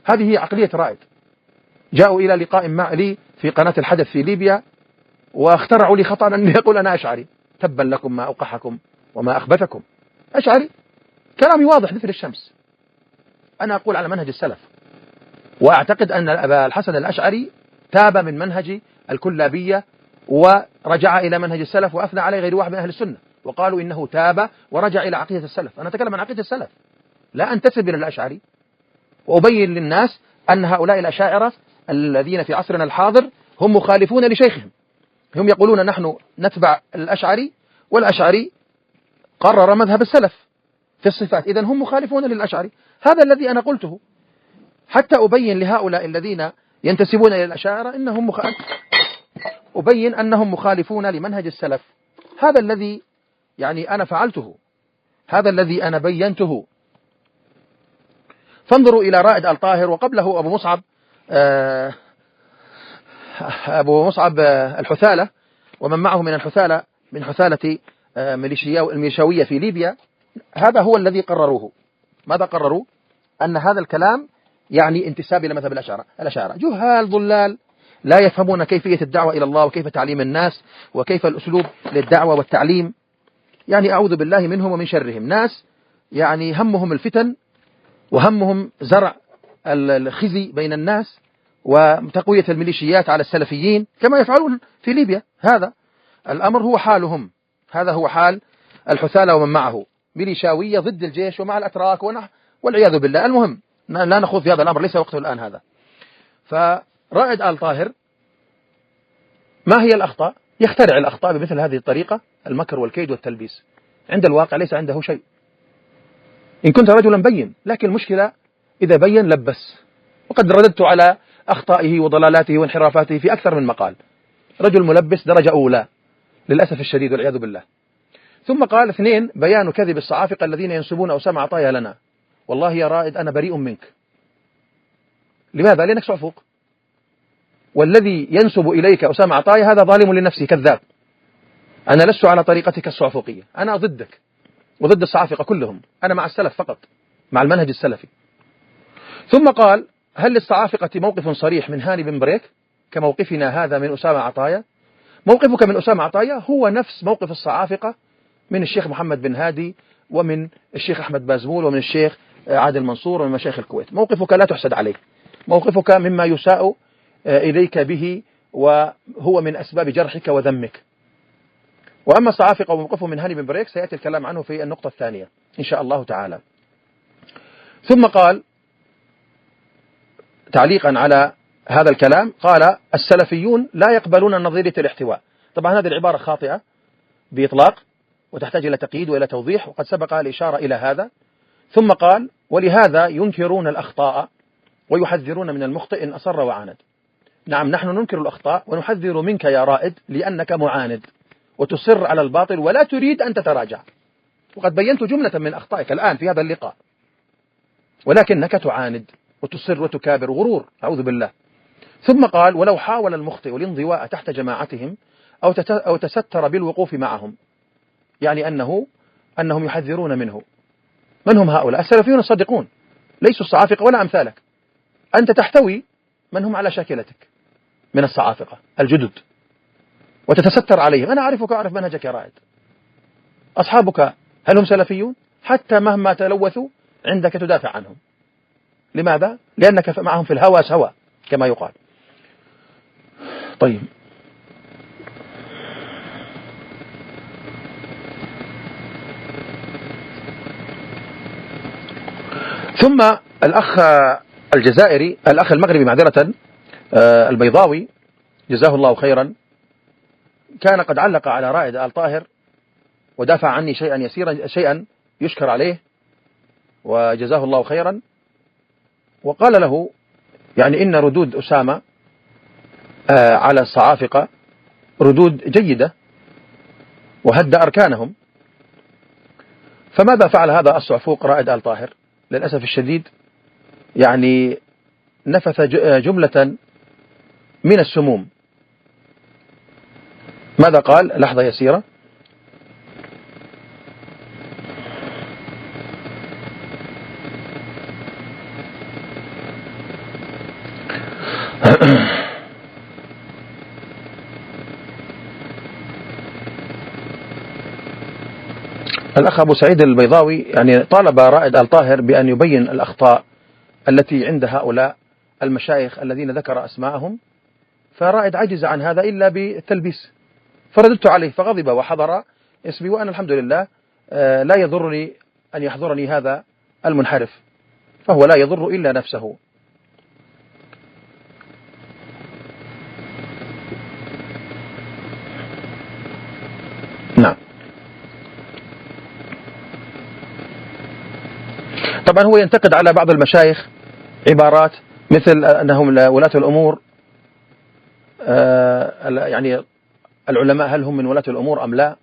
هذه هي عقلية رائد. جاءوا إلى لقاء مع لي في قناة الحدث في ليبيا واخترعوا لي خطأ أن يقول أنا أشعري. تبا لكم ما أوقحكم وما أخبثكم. أشعري؟ كلامي واضح مثل الشمس. أنا أقول على منهج السلف، وأعتقد أن أبا الحسن الأشعري تاب من منهج الكلابية ورجع إلى منهج السلف، وأثنى عليه غير واحد من أهل السنة وقالوا إنه تاب ورجع إلى عقيدة السلف. أنا أتكلم عن عقيدة السلف، لا أنتسب إلى الأشعري، وأبين للناس أن هؤلاء الأشاعرة الذين في عصرنا الحاضر هم مخالفون لشيخهم. هم يقولون نحن نتبع الأشعري، والأشعري قرر مذهب السلف في الصفات، إذن هم مخالفون للأشعري. هذا الذي أنا قلته حتى أبين لهؤلاء الذين ينتسبون إلى الأشاعرة أبين أنهم مخالفون لمنهج السلف. هذا الذي يعني أنا فعلته، هذا الذي أنا بينته. فانظروا إلى رائد آل طاهر، وقبله أبو مصعب الحثالة ومن معه من الحثالة، من حثالة الميليشاوية في ليبيا، هذا هو الذي قرروه. ماذا قرروا؟ أن هذا الكلام يعني انتساب إلى مذهب الأشاعرة. جهال ضلال لا يفهمون كيفية الدعوة إلى الله وكيف تعليم الناس وكيف الأسلوب للدعوة والتعليم. يعني أعوذ بالله منهم ومن شرهم. ناس يعني همهم الفتن وهمهم زرع الخزي بين الناس وتقوية الميليشيات على السلفيين كما يفعلون في ليبيا. هذا الأمر هو حالهم، هذا هو حال الحثالة ومن معه، ميليشاوية ضد الجيش ومع الأتراك والعياذ بالله. المهم لا نخوض في هذا الأمر، ليس وقته الآن هذا. فرائد آل طاهر ما هي الأخطاء؟ يخترع الأخطاء بمثل هذه الطريقة، المكر والكيد والتلبيس. عند الواقع ليس عنده شيء. إن كنت رجلا بين، لكن المشكلة إذا بين لبس. وقد رددت على أخطائه وضلالاته وانحرافاته في أكثر من مقال. رجل ملبس درجة أولى للأسف الشديد والعياذ بالله. ثم قال 2 بيان كذب الصعافقة الذين ينسبون أسامة عطايا لنا. والله يا رائد أنا بريء منك. لماذا؟ لأنك صعفوق، والذي ينسب إليك أسامة عطايا هذا ظالم لنفسه كذاب. أنا لست على طريقتك الصعفوقية، أنا ضدك وضد الصعافقة كلهم، أنا مع السلف فقط، مع المنهج السلفي. ثم قال هل للصعافقة موقف صريح من هاني بن بريك كموقفنا هذا من أسامة عطايا؟ موقفك من أسامة عطايا هو نفس موقف الصعافقة من الشيخ محمد بن هادي ومن الشيخ أحمد بازمول ومن الشيخ عادل منصور ومن مشايخ الكويت. موقفك لا تحسد عليه، موقفك مما يساء إليك به وهو من أسباب جرحك وذمك. وأما الصعافقة وموقفه من هاني بن بريك سيأتي الكلام عنه في النقطة الثانية إن شاء الله تعالى. ثم قال تعليقا على هذا الكلام، قال السلفيون لا يقبلون نظرية الاحتواء. طبعا هذه العبارة خاطئة بإطلاق وتحتاج إلى تقييد وإلى توضيح، وقد سبق الإشارة إلى هذا. ثم قال ولهذا ينكرون الأخطاء ويحذرون من المخطئ إن أصر وعاند. نعم نحن ننكر الأخطاء ونحذر منك يا رائد لأنك معاند وتصر على الباطل ولا تريد أن تتراجع، وقد بينت جملة من أخطائك الآن في هذا اللقاء، ولكنك تعاند وتصر وتكابر غرور أعوذ بالله. ثم قال ولو حاول المخطئ الانضواء تحت جماعتهم أو تستر بالوقوف معهم، يعني أنهم يحذرون منه. من هم هؤلاء؟ السلفيون الصادقون، ليسوا الصعافقة ولا أمثالك. أنت تحتوي من هم على شاكلتك من الصعافقة الجدد وتتستر عليهم. أنا أعرفك وأعرف منهجك يا رائد. أصحابك هل هم سلفيون؟ حتى مهما تلوثوا عندك تدافع عنهم. لماذا؟ لأنك معهم في الهوى سوا كما يقال. طيب ثم الأخ الجزائري الأخ المغربي معذرة البيضاوي جزاه الله خيرا كان قد علق على رائد آل طاهر ودافع عني شيئا يسيرا، شيئا يشكر عليه وجزاه الله خيرا، وقال له يعني إن ردود أسامة على الصعافقة ردود جيدة وهدى أركانهم. فماذا فعل هذا الصعفوق رائد آل طاهر؟ للأسف الشديد يعني نفث جملة من السموم. ماذا قال؟ لحظة يسيرة. الأخ أبو سعيد البيضاوي يعني طالب رائد آل طاهر بأن يبين الأخطاء التي عند هؤلاء المشايخ الذين ذكر أسماءهم، فرائد عجز عن هذا إلا بالتلبيس، فرددت عليه فغضب وحضر اسمي، وأنا الحمد لله لا يضرني أن يحضرني هذا المنحرف، فهو لا يضر إلا نفسه. نعم. طبعا هو ينتقد على بعض المشايخ عبارات مثل أنهم ولاة الأمور، يعني العلماء هل هم من ولاة الأمور أم لا؟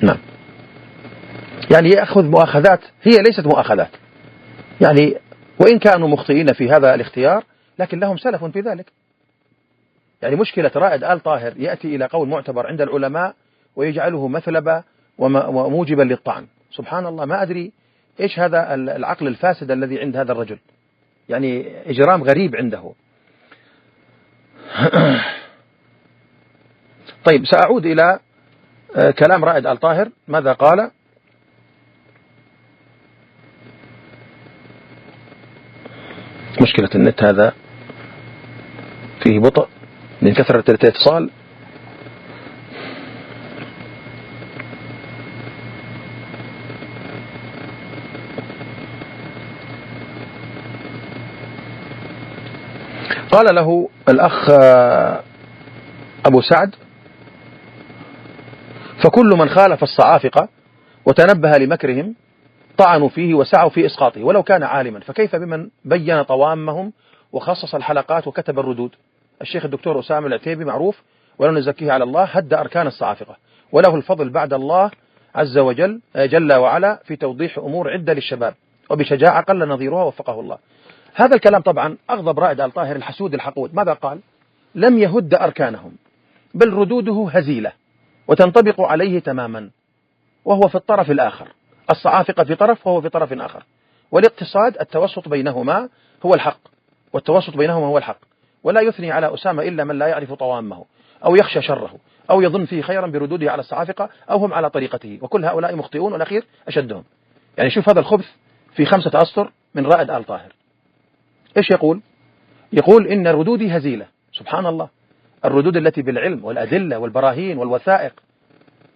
نعم. يعني يأخذ مؤاخذات هي ليست مؤاخذات، يعني وإن كانوا مخطئين في هذا الاختيار لكن لهم سلف في ذلك. يعني مشكلة رائد آل طاهر يأتي إلى قول معتبر عند العلماء ويجعله مثلبة وموجبا للطعن. سبحان الله، ما أدري إيش هذا العقل الفاسد الذي عند هذا الرجل، يعني إجرام غريب عنده. طيب، سأعود إلى كلام رائد آل طاهر. ماذا قال؟ مشكلة النت هذا فيه بطء من كثرة الاتصال. قال له الأخ أبو سعد: فكل من خالف الصعافقة وتنبه لمكرهم طعنوا فيه وسعوا في إسقاطه ولو كان عالما، فكيف بمن بين طوامهم وخصص الحلقات وكتب الردود؟ الشيخ الدكتور أسامة العتيبي معروف ولا نزكيه على الله، هد أركان الصعافقة، وله الفضل بعد الله عز وجل جل وعلا في توضيح أمور عدة للشباب وبشجاعة قل نظيرها وفقه الله. هذا الكلام طبعا أغضب رائد آل طاهر الحسود الحقود. ماذا قال؟ لم يهد أركانهم بل ردوده هزيلة وتنطبق عليه تماما، وهو في الطرف الآخر. الصعافقة في طرف وهو في طرف آخر، والاقتصاد التوسط بينهما هو الحق، والتوسط بينهما هو الحق، ولا يثني على أسامة إلا من لا يعرف طوامه أو يخشى شره أو يظن فيه خيرا بردوده على الصعافقة أو هم على طريقته، وكل هؤلاء مخطئون والأخير أشدهم. يعني شوف هذا الخبث في 5 أسطر من رائد آل طاهر. إيش يقول؟ يقول إن ردودي هزيلة. سبحان الله، الردود التي بالعلم والأدلة والبراهين والوثائق،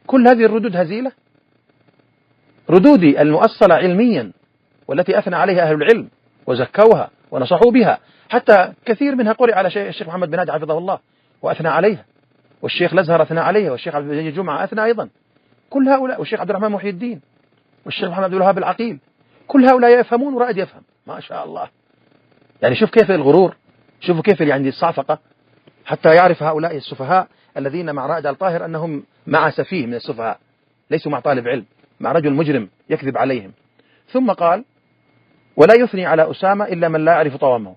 كل هذه الردود هزيلة؟ ردودي المؤصلة علميا والتي أثنى عليها أهل العلم وزكوها ونصحوا بها، حتى كثير منها قرئ على الشيخ محمد بن هادي حفظه الله وأثنى عليها، والشيخ الأزهر أثنى عليها، والشيخ عبد الجليل الجمعة أثنى أيضا، كل هؤلاء، والشيخ عبد الرحمن محي الدين، والشيخ محمد عبد الوهاب العقيل، كل هؤلاء يفهمون ورائد يفهم، ما شاء الله. يعني شوف كيف الغرور، شوفوا كيف يعني الصعفقة، حتى يعرف هؤلاء السفهاء الذين مع رائد آل طاهر أنهم مع سفيه من السفهاء، ليسوا مع طالب علم، مع رجل مجرم يكذب عليهم. ثم قال: ولا يثني على أسامة إلا من لا يعرف طوامه.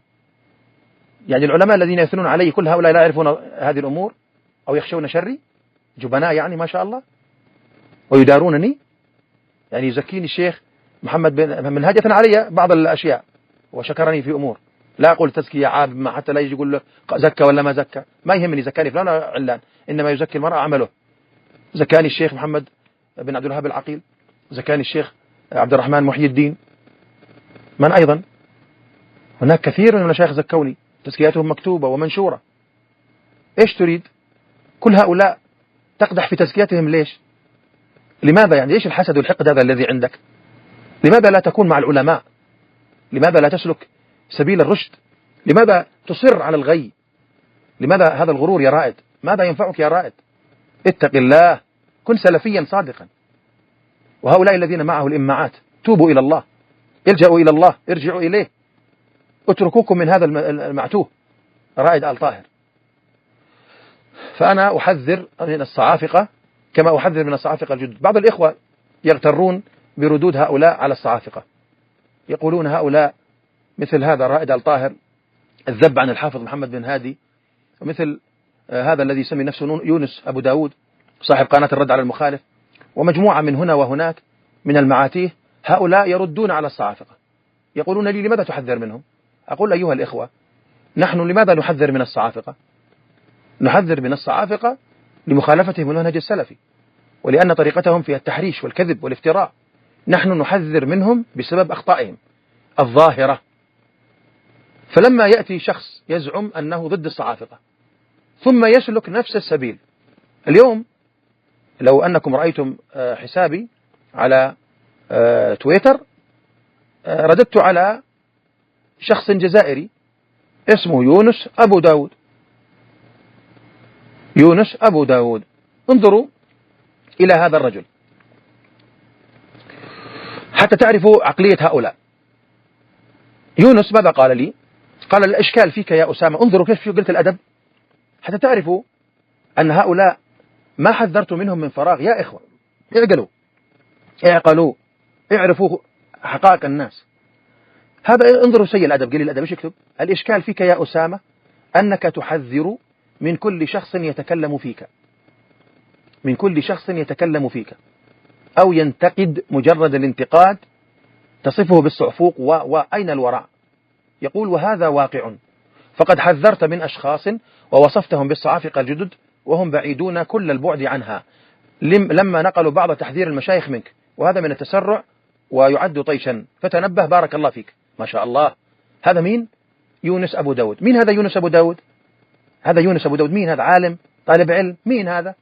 يعني العلماء الذين يثنون عليه كل هؤلاء لا يعرفون هذه الأمور أو يخشون شري، جبناء يعني ما شاء الله، ويدارونني. يعني يزكيني الشيخ محمد بن هادي أثنى علي بعض الأشياء وشكرني في أمور، لا أقول تزكية عاب، ما حتى لا يجي يقول له زكى ولا ما زكى، ما يهمني زكاني فلان علان، إنما يزكي المرأة عمله. زكاني الشيخ محمد بن عبد الوهاب العقيل، زكاني الشيخ عبد الرحمن محي الدين، من أيضا؟ هناك كثير من المشايخ زكوني، تزكياتهم مكتوبة ومنشورة. إيش تريد؟ كل هؤلاء تقدح في تزكيتهم ليش؟ لماذا يعني؟ إيش الحسد والحقد هذا الذي عندك؟ لماذا لا تكون مع العلماء؟ لماذا لا تسلك سبيل الرشد؟ لماذا تصر على الغي؟ لماذا هذا الغرور يا رائد؟ ماذا ينفعك يا رائد؟ اتق الله، كن سلفيا صادقا. وهؤلاء الذين معه الإماعات توبوا إلى الله، الجأوا إلى الله، ارجعوا إليه، اتركوكم من هذا المعتوه رائد آل طاهر. فأنا أحذر من الصعافقة كما أحذر من الصعافقة الجدد. بعض الإخوة يغترون بردود هؤلاء على الصعافقة، يقولون هؤلاء مثل هذا رائد آل طاهر الذب عن الحافظ محمد بن هادي، ومثل هذا الذي يسمي نفسه يونس أبو داود صاحب قناة الرد على المخالف، ومجموعة من هنا وهناك من المعاتيه، هؤلاء يردون على الصعافقة، يقولون لي: لماذا تحذر منهم؟ أقول: أيها الإخوة، نحن لماذا نحذر من الصعافقة؟ نحذر من الصعافقة لمخالفتهم المنهج السلفي، ولأن طريقتهم فيها التحريش والكذب والافتراء. نحن نحذر منهم بسبب أخطائهم الظاهرة. فلما يأتي شخص يزعم أنه ضد الصعافقة ثم يسلك نفس السبيل، اليوم لو أنكم رأيتم حسابي على تويتر، رددت على شخص جزائري اسمه يونس أبو داود، يونس أبو داود. انظروا إلى هذا الرجل حتى تعرفوا عقلية هؤلاء. يونس ماذا قال لي؟ قال: الإشكال فيك يا أسامة. انظروا كيف قلت الأدب حتى تعرفوا أن هؤلاء ما حذرت منهم من فراغ. يا إخوة، اعقلوا، اعرفوا حقائق الناس. هذا انظروا سيء الأدب، قليل الأدب. ايش يكتب؟ الإشكال فيك يا أسامة أنك تحذر من كل شخص يتكلم فيك. من كل شخص يتكلم فيك أو ينتقد مجرد الانتقاد تصفه بالصعفوق وأين الورع. يقول وهذا واقع، فقد حذرت من أشخاص ووصفتهم بالصعافقة الجدد وهم بعيدون كل البعد عنها لما نقلوا بعض تحذير المشايخ منك، وهذا من التسرع ويعد طيشا، فتنبه بارك الله فيك. ما شاء الله. هذا مين؟ يونس أبو داود. مين هذا يونس أبو داود؟ هذا يونس أبو داود مين؟ هذا عالم طالب علم؟ مين هذا؟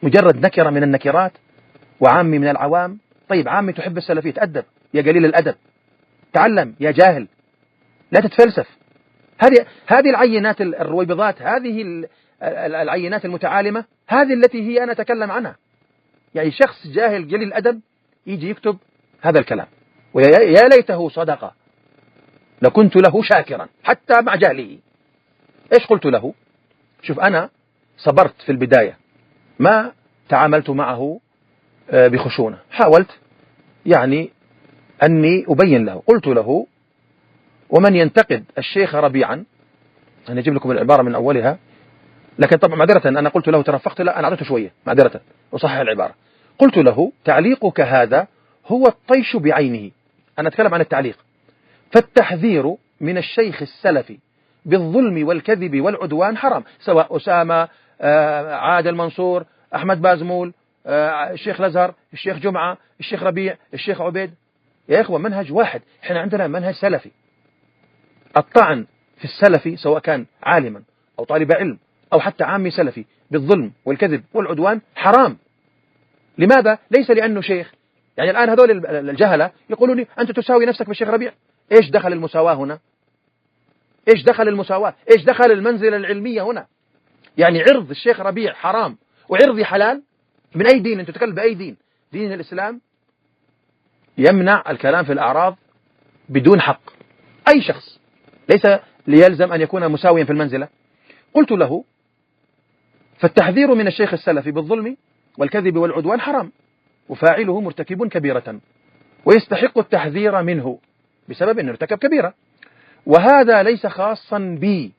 مجرد نكرة من النكرات وعامي من العوام. طيب عامي تحب السلفية، تأدب يا قليل الأدب، تعلم يا جاهل، لا تتفلسف. هذه العينات الرويبضات، هذه العينات المتعالمة، هذه التي هي أنا أتكلم عنها. يعني شخص جاهل قليل الأدب يجي يكتب هذا الكلام، ويا ليته صدقة لكنت له شاكرا حتى مع جهله. إيش قلت له؟ شوف، أنا صبرت في البداية، ما تعاملت معه بخشونة، حاولت يعني أني أبين له. قلت له ومن ينتقد الشيخ ربيعا، أنا أجيب لكم العبارة من أولها، لكن طبعا معذرة أنا قلت له ترفقت، لا أنا أعطيته شوية معذرة وصحح العبارة. قلت له تعليقك هذا هو الطيش بعينه. أنا أتكلم عن التعليق. فالتحذير من الشيخ السلفي بالظلم والكذب والعدوان حرام، سواء أسامة، عادل منصور، أحمد بازمول، الشيخ الأزهر، الشيخ جمعة، الشيخ ربيع، الشيخ عبيد. يا إخوة منهج واحد، إحنا عندنا منهج سلفي. الطعن في السلفي سواء كان عالما أو طالب علم أو حتى عامي سلفي بالظلم والكذب والعدوان حرام. لماذا؟ ليس لأنه شيخ. يعني الآن هذول الجهلة يقولون لي أنت تساوي نفسك بالشيخ ربيع. إيش دخل المساواة هنا؟ إيش دخل المساواة؟ إيش دخل المنزلة العلمية هنا؟ يعني عرض الشيخ ربيع حرام وعرضي حلال؟ من أي دين أنت تتكلم؟ بأي دين؟ دين الإسلام يمنع الكلام في الأعراض بدون حق. أي شخص ليس ليلزم أن يكون مساويا في المنزلة. قلت له فالتحذير من الشيخ السلفي بالظلم والكذب والعدوان حرام، وفاعله مرتكب كبيرة ويستحق التحذير منه بسبب أنه ارتكب كبيرة، وهذا ليس خاصا بي،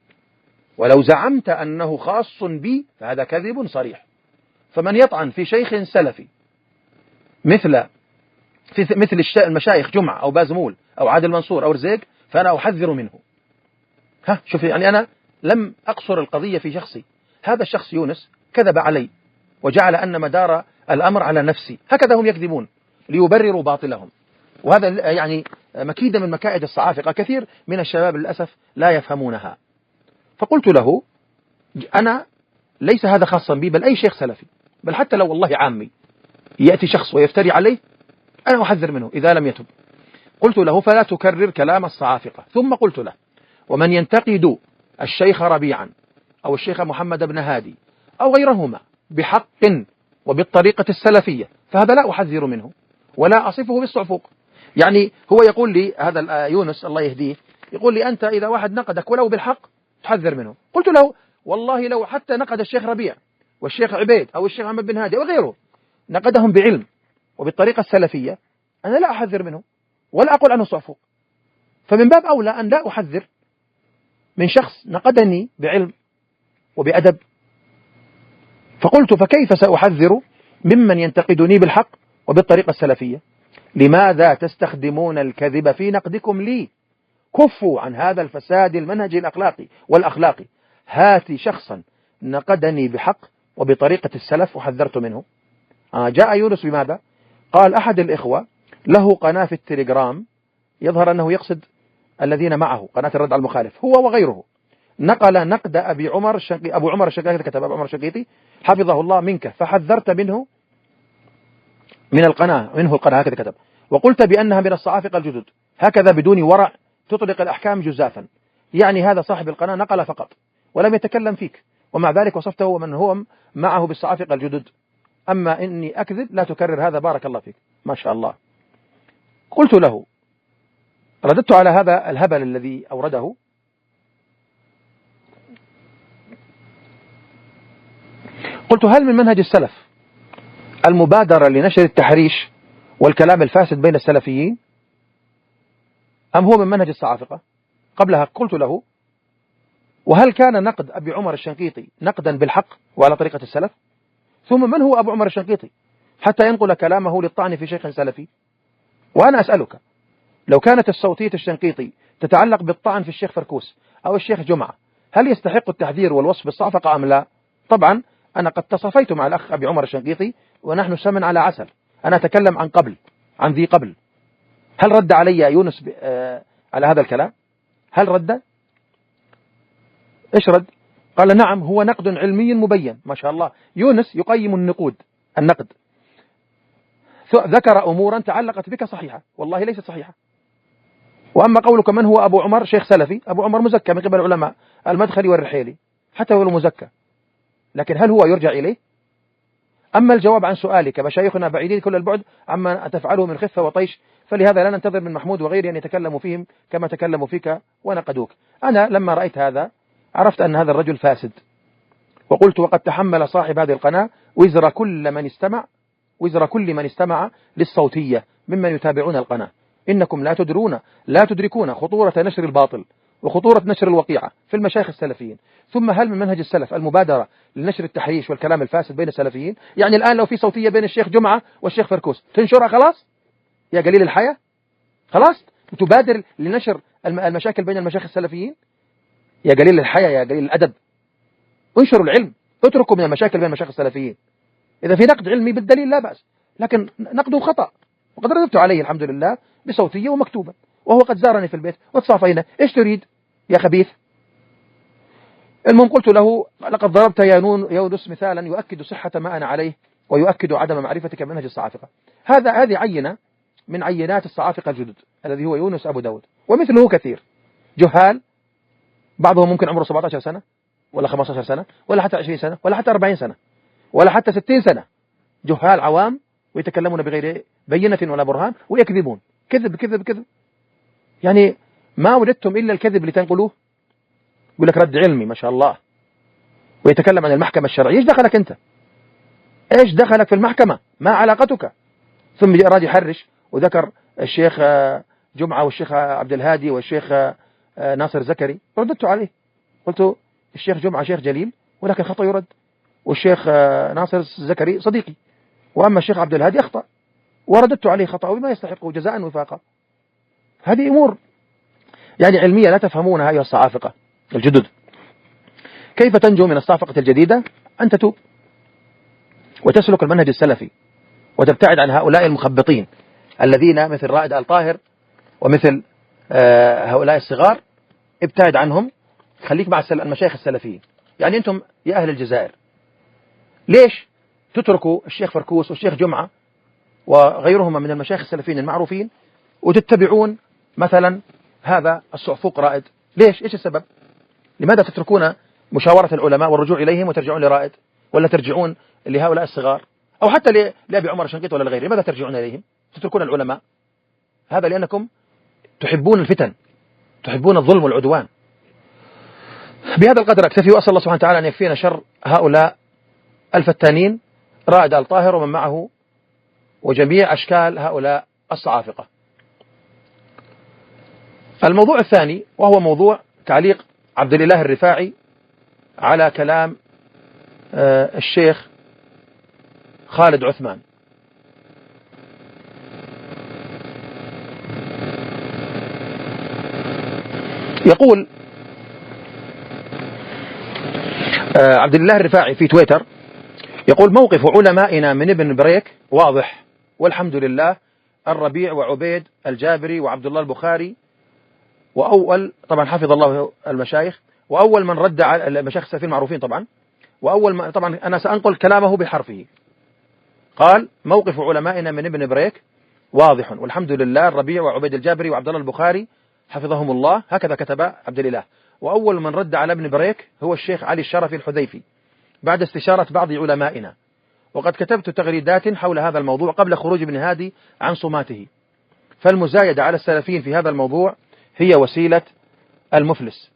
ولو زعمت أنه خاص بي فهذا كذب صريح. فمن يطعن في شيخ سلفي مثل المشايخ جمعة أو بازمول أو عادل منصور أو رزيق فأنا أحذر منه. شوف، يعني أنا لم أقصر القضية في شخصي. هذا الشخص يونس كذب علي وجعل أن مدار الأمر على نفسي، هكذا هم يكذبون ليبرروا باطلهم، وهذا يعني مكيدة من مكائد الصعافقة. كثير من الشباب للأسف لا يفهمونها. فقلت له أنا ليس هذا خاصا بي، بل أي شيخ سلفي، بل حتى لو والله عامي يأتي شخص ويفتري عليه أنا أحذر منه إذا لم يتب. قلت له فلا تكرر كلام الصعافقة. ثم قلت له ومن ينتقد الشيخ ربيعا أو الشيخ محمد بن هادي أو غيرهما بحق وبالطريقة السلفية فهذا لا أحذر منه ولا أصفه بالصعفوق. يعني هو يقول لي هذا يونس الله يهديه، يقول لي أنت إذا واحد نقدك ولو بالحق تحذر منه. قلت له والله لو حتى نقد الشيخ ربيع والشيخ عبيد أو الشيخ محمد بن هادي وغيره نقدهم بعلم وبالطريقة السلفية أنا لا أحذر منه ولا أقول عنه صعفوق. فمن باب أولى أن لا أحذر من شخص نقدني بعلم وبأدب. فقلت فكيف سأحذر ممن ينتقدني بالحق وبالطريقة السلفية؟ لماذا تستخدمون الكذب في نقدكم لي؟ كفوا عن هذا الفساد المنهج الأخلاقي والأخلاقي. هاتي شخصا نقدني بحق وبطريقة السلف وحذرت منه. جاء يونس بماذا؟ قال أحد الإخوة له قناة في التليجرام، يظهر أنه يقصد الذين معه قناة الرد على المخالف هو وغيره، نقل نقد أبو عمر الشنقيطي، كتب أبو عمر الشنقيطي حفظه الله منك فحذرت منه من القناة، منه القناة، هكذا كتب، وقلت بأنها من الصعافقة الجدد، هكذا بدون ورع تطلق الأحكام جزافا. يعني هذا صاحب القناة نقل فقط ولم يتكلم فيك، ومع ذلك وصفته ومن هو معه بالصعافقة الجدد. أما إني أكذب لا تكرر هذا بارك الله فيك. ما شاء الله. قلت له، رددت على هذا الهبل الذي أورده، قلت هل من منهج السلف المبادرة لنشر التحريش والكلام الفاسد بين السلفيين، أم هو من منهج الصعافقة؟ قبلها قلت له وهل كان نقد أبي عمر الشنقيطي نقدا بالحق وعلى طريقة السلف؟ ثم من هو أبو عمر الشنقيطي حتى ينقل كلامه للطعن في شيخ سلفي؟ وأنا أسألك، لو كانت الصوتية الشنقيطي تتعلق بالطعن في الشيخ فركوس أو الشيخ جمعة، هل يستحق التحذير والوصف بالصعفقة أم لا؟ طبعا أنا قد تصافيت مع الأخ أبي عمر الشنقيطي ونحن سمن على عسل. أنا أتكلم عن ذي قبل. هل رد علي يونس على هذا الكلام؟ هل رد؟ إيش رد؟ قال نعم، هو نقد علمي مبين. ما شاء الله، يونس يقيم النقد، ذكر أمورا تعلقت بك صحيحة، والله ليست صحيحة. وأما قولك من هو أبو عمر شيخ سلفي، أبو عمر مزكى من قبل العلماء المدخلي والرحيلي حتى هو مزكى، لكن هل هو يرجع إليه؟ أما الجواب عن سؤالك، مشايخنا بعيدين كل البعد عما تفعله من خفة وطيش، فلهذا لا ننتظر من محمود وغيره أن يتكلموا فيهم كما تكلموا فيك ونقدوك. أنا لما رأيت هذا عرفت أن هذا الرجل فاسد، وقلت وقد تحمل صاحب هذه القناة وزر كل من استمع للصوتية ممن يتابعون القناة. إنكم لا تدركون خطورة نشر الباطل وخطورة نشر الوقيعة في المشايخ السلفيين. ثم هل من منهج السلف المبادرة لنشر التحريش والكلام الفاسد بين السلفيين؟ يعني الآن لو في صوتية بين الشيخ جمعة والشيخ فركوس تنشرها خلاص يا قليل الحياة؟ خلاص تبادر لنشر المشاكل بين المشايخ السلفيين؟ يا قليل الحياة، يا قليل الأدب، انشروا العلم، اتركوا من المشاكل بين المشايخ السلفيين. إذا في نقد علمي بالدليل لا بأس، لكن نقده خطأ، وقد رددت عليه الحمد لله بصوتية ومكتوبة، وهو قد زارني في البيت وتصافينا. إيش تريد يا خبيث؟ المهم قلت له لقد ضربت يا يونس مثالا يؤكد صحة ما أنا عليه ويؤكد عدم معرفتك بمنهج الصعافقة. هذه عينة من عينات الصعافقة الجدد الذي هو يونس أبو داود، ومثله كثير جهال، بعضهم ممكن عمره 17 سنة ولا 15 سنة ولا حتى 20 سنة ولا حتى 40 سنة ولا حتى 60 سنة، جهال عوام ويتكلمون بغير بينة ولا برهان ويكذبون كذب كذب كذب. يعني ما وجدتم إلا الكذب لتنقلوه. يقول لك رد علمي ما شاء الله، ويتكلم عن المحكمة الشرعية. إيش دخلك أنت؟ إيش دخلك في المحكمة؟ ما علاقتك؟ ثم جاء راجل يحرش وذكر الشيخ جمعة والشيخ عبد الهادي والشيخ ناصر زكري، رددت عليه قلت الشيخ جمعة شيخ جليل ولكن خطأ يرد، والشيخ ناصر زكري صديقي، وأما الشيخ عبد الهادي أخطأ ورددت عليه خطأه بما يستحقه جزاء وفاقا. هذه أمور يعني علمية لا تفهمونها أيها الصعافقة الجدد. كيف تنجو من الصعفقة الجديدة؟ أن تتوب وتسلك المنهج السلفي وتبتعد عن هؤلاء المخبطين الذين مثل رائد الطاهر ومثل هؤلاء الصغار. ابتعد عنهم، خليك مع المشايخ السلفيين. يعني أنتم يا أهل الجزائر ليش تتركوا الشيخ فركوس والشيخ جمعة وغيرهما من المشايخ السلفيين المعروفين وتتبعون مثلا هذا الصعفوق رائد؟ ليش؟ إيش السبب؟ لماذا تتركون مشاورة العلماء والرجوع إليهم وترجعون لرائد، ولا ترجعون لهؤلاء الصغار، أو حتى لأبي عمر الشنقيطي ولا لغيره؟ لماذا ترجعون إليهم تتركون العلماء؟ هذا لأنكم تحبون الفتن، تحبون الظلم والعدوان. بهذا القدر أكتفي، وأسأل الله سبحانه وتعالى أن يكفينا شر هؤلاء الفتانين رائد الطاهر ومن معه وجميع أشكال هؤلاء الصعافقة. الموضوع الثاني وهو موضوع تعليق عبد الإله الرفاعي على كلام الشيخ خالد عثمان. يقول عبد الله الرفاعي في تويتر، يقول موقف علمائنا من ابن بريك واضح والحمد لله، الربيع وعبيد الجابري وعبد الله البخاري، وأول طبعا حفظ الله المشايخ، وأول من رد على المشايخ السلفيين معروفين طبعا، وأول ما طبعا أنا سأنقل كلامه بحرفه. قال موقف علمائنا من ابن بريك واضح والحمد لله، الربيع وعبيد الجابري وعبد الله البخاري حفظهم الله، هكذا كتب عبد الإله. وأول من رد على ابن بريك هو الشيخ علي الشرفي الحذيفي بعد استشارة بعض علمائنا، وقد كتبت تغريدات حول هذا الموضوع قبل خروج ابن هادي عن صماته. فالمزايدة على السلفيين في هذا الموضوع هي وسيلة المفلس،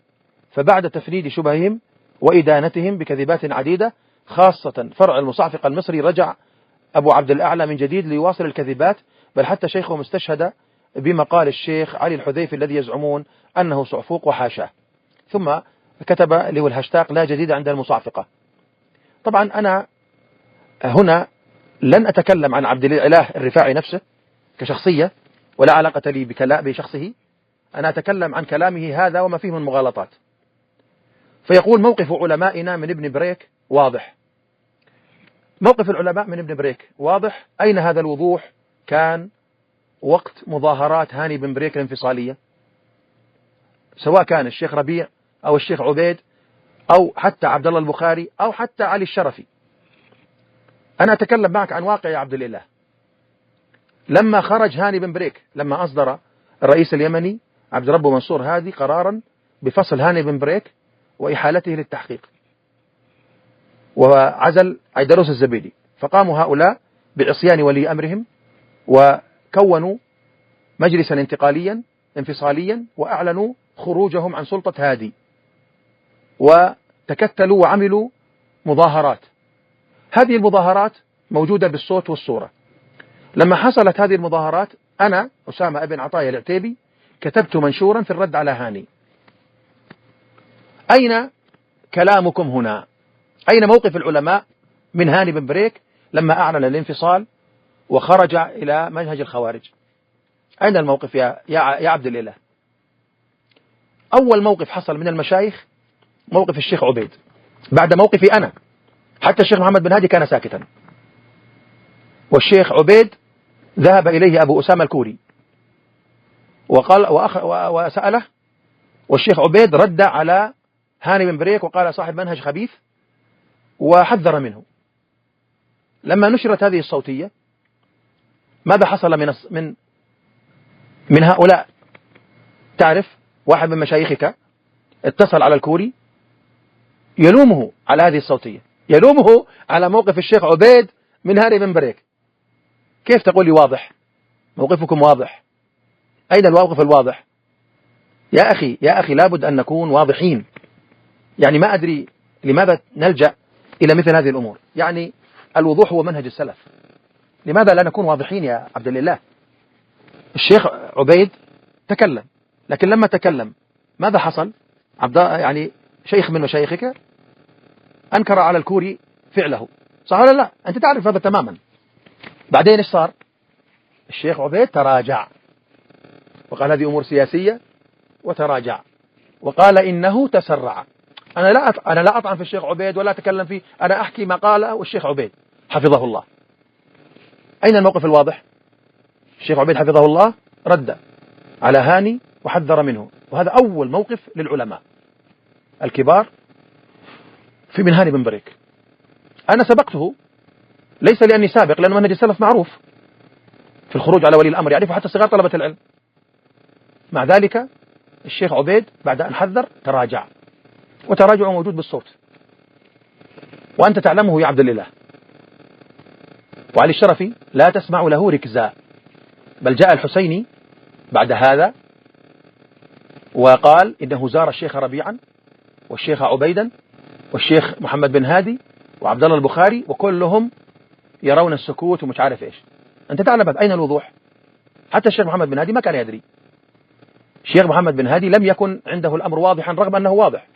فبعد تفنيد شبههم وإدانتهم بكذبات عديدة خاصة فرع المصعفق المصري، رجع أبو عبد الأعلى من جديد ليواصل الكذبات، بل حتى شيخهم استشهد بمقال الشيخ علي الحذيفي الذي يزعمون أنه صعفوق وحاشاه. ثم كتب له الهاشتاق لا جديد عند المصعفقة. طبعا أنا هنا لن أتكلم عن عبد الإله الرفاعي نفسه كشخصية، ولا علاقة لي بشخصه. أنا أتكلم عن كلامه هذا وما فيه من مغالطات. فيقول: موقف علمائنا من ابن بريك واضح. موقف العلماء من ابن بريك واضح. أين هذا الوضوح كان وقت مظاهرات هاني بن بريك الانفصالية، سواء كان الشيخ ربيع أو الشيخ عبيد أو حتى عبد الله البخاري أو حتى علي الشرفي. أنا أتكلم معك عن واقع يا عبد الإله. لما خرج هاني بن بريك، لما أصدر الرئيس اليمني عبد ربه منصور هادي قرارا بفصل هاني بن بريك وإحالته للتحقيق، وعزل عيدروس الزبيدي، فقاموا هؤلاء بعصيان ولي أمرهم وكونوا مجلسا انتقاليا انفصاليا وأعلنوا خروجهم عن سلطة هادي، وتكتلوا وعملوا مظاهرات. هذه المظاهرات موجودة بالصوت والصورة. لما حصلت هذه المظاهرات، أنا أسامة ابن عطايا العتيبي كتبت منشورا في الرد على هاني. أين كلامكم هنا؟ أين موقف العلماء من هاني بن بريك لما أعلن الانفصال وخرج إلى منهج الخوارج؟ أين الموقف يا عبد الإله؟ أول موقف حصل من المشايخ موقف الشيخ عبيد بعد موقفي أنا. حتى الشيخ محمد بن هادي كان ساكتا، والشيخ عبيد ذهب إليه أبو أسامة الكوري وقال وسأله، والشيخ عبيد رد على هاني بن بريك وقال: صاحب منهج خبيث، وحذر منه. لما نشرت هذه الصوتية، ماذا حصل من هؤلاء؟ تعرف، واحد من مشايخك اتصل على الكوري يلومه على هذه الصوتية، يلومه على موقف الشيخ عبيد من هاني بن بريك. كيف تقول لي واضح؟ موقفكم واضح. أين الموقف الواضح؟ يا أخي لابد أن نكون واضحين. يعني ما أدري لماذا نلجأ إلى مثل هذه الأمور. يعني الوضوح هو منهج السلف، لماذا لا نكون واضحين يا عبد الله؟ الشيخ عبيد تكلم، لكن لما تكلم ماذا حصل؟ يعني شيخ من مشايخك أنكر على الكوري فعله، صح ولا لا؟ أنت تعرف هذا تماما. بعدين إيش صار؟ الشيخ عبيد تراجع وقال هذه أمور سياسية، وتراجع وقال إنه تسرع. أنا لا أطعن في الشيخ عبيد ولا أتكلم فيه، أنا أحكي ما قاله الشيخ عبيد حفظه الله. أين الموقف الواضح؟ الشيخ عبيد حفظه الله رد على هاني وحذر منه، وهذا أول موقف للعلماء الكبار في من هاني بن بريك. أنا سبقته ليس لأني سابق، لأن منهج السلف معروف في الخروج على ولي الأمر، يعرفه حتى صغار طلبة العلم. مع ذلك الشيخ عبيد بعد أن حذر تراجع، وتراجعه موجود بالصوت، وأنت تعلمه يا عبد الله. وعلي الشرفي لا تسمع له ركزا، بل جاء الحسيني بعد هذا وقال إنه زار الشيخ ربيعا والشيخ عبيدا والشيخ محمد بن هادي وعبد الله البخاري، وكلهم يرون السكوت ومش عارف إيش. أنت تعلم أين الوضوح؟ حتى الشيخ محمد بن هادي ما كان يدري. الشيخ محمد بن هادي لم يكن عنده الأمر واضحا رغم أنه واضح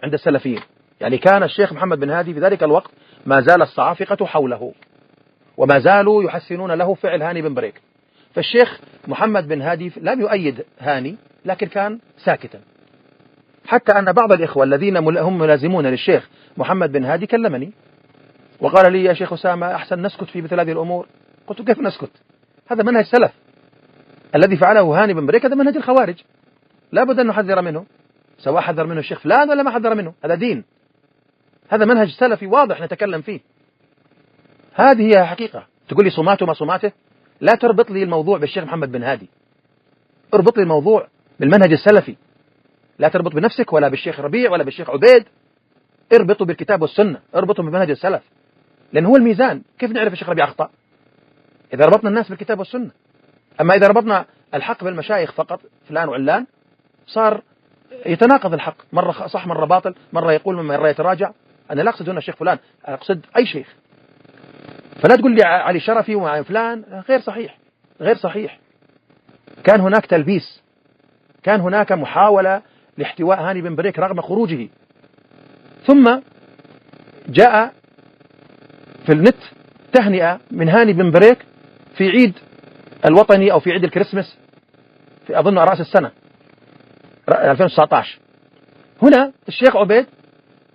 عند السلفيين. يعني كان الشيخ محمد بن هادي في ذلك الوقت ما زال الصعافقة حوله، وما زالوا يحسنون له فعل هاني بن بريك. فالشيخ محمد بن هادي لم يؤيد هاني، لكن كان ساكتا. حتى أن بعض الإخوة الذين هم ملازمون للشيخ محمد بن هادي كلمني وقال لي: يا شيخ أسامة، أحسن نسكت في مثل هذه الأمور. قلت: كيف نسكت؟ هذا منهج سلف، الذي فعله هاني بن بريك هذا منهج الخوارج، لا بد أن نحذر منه، سواء حذر منه الشيخ فلان ولا ما حذر منه، هذا دين، هذا منهج سلفي واضح نتكلم فيه. هذه هي حقيقة. تقول لي صماته ما صماته؟ لا تربط لي الموضوع بالشيخ محمد بن هادي، اربط لي الموضوع بالمنهج السلفي. لا تربط بنفسك ولا بالشيخ ربيع ولا بالشيخ عبيد، اربطوا بالكتاب والسنة، اربطوا بمنهج السلف، لأن هو الميزان. كيف نعرف الشيخ ربيع أخطأ؟ إذا ربطنا الناس بالكتاب والسنة. أما إذا ربطنا الحق بالمشايخ فقط فلان وعلان، صار يتناقض الحق، مرة صح مرة باطل، مرة يقول مرة يتراجع. أنا لا أقصد هنا الشيخ فلان، أقصد أي شيخ. فلا تقول لي علي شرفي ومع فلان، غير صحيح، غير صحيح. كان هناك تلبيس، كان هناك محاولة لاحتواء هاني بن بريك رغم خروجه. ثم جاء في النت تهنئة من هاني بن بريك في عيد الوطني أو في عيد الكريسماس في أظن رأس السنة 2019. هنا الشيخ عبيد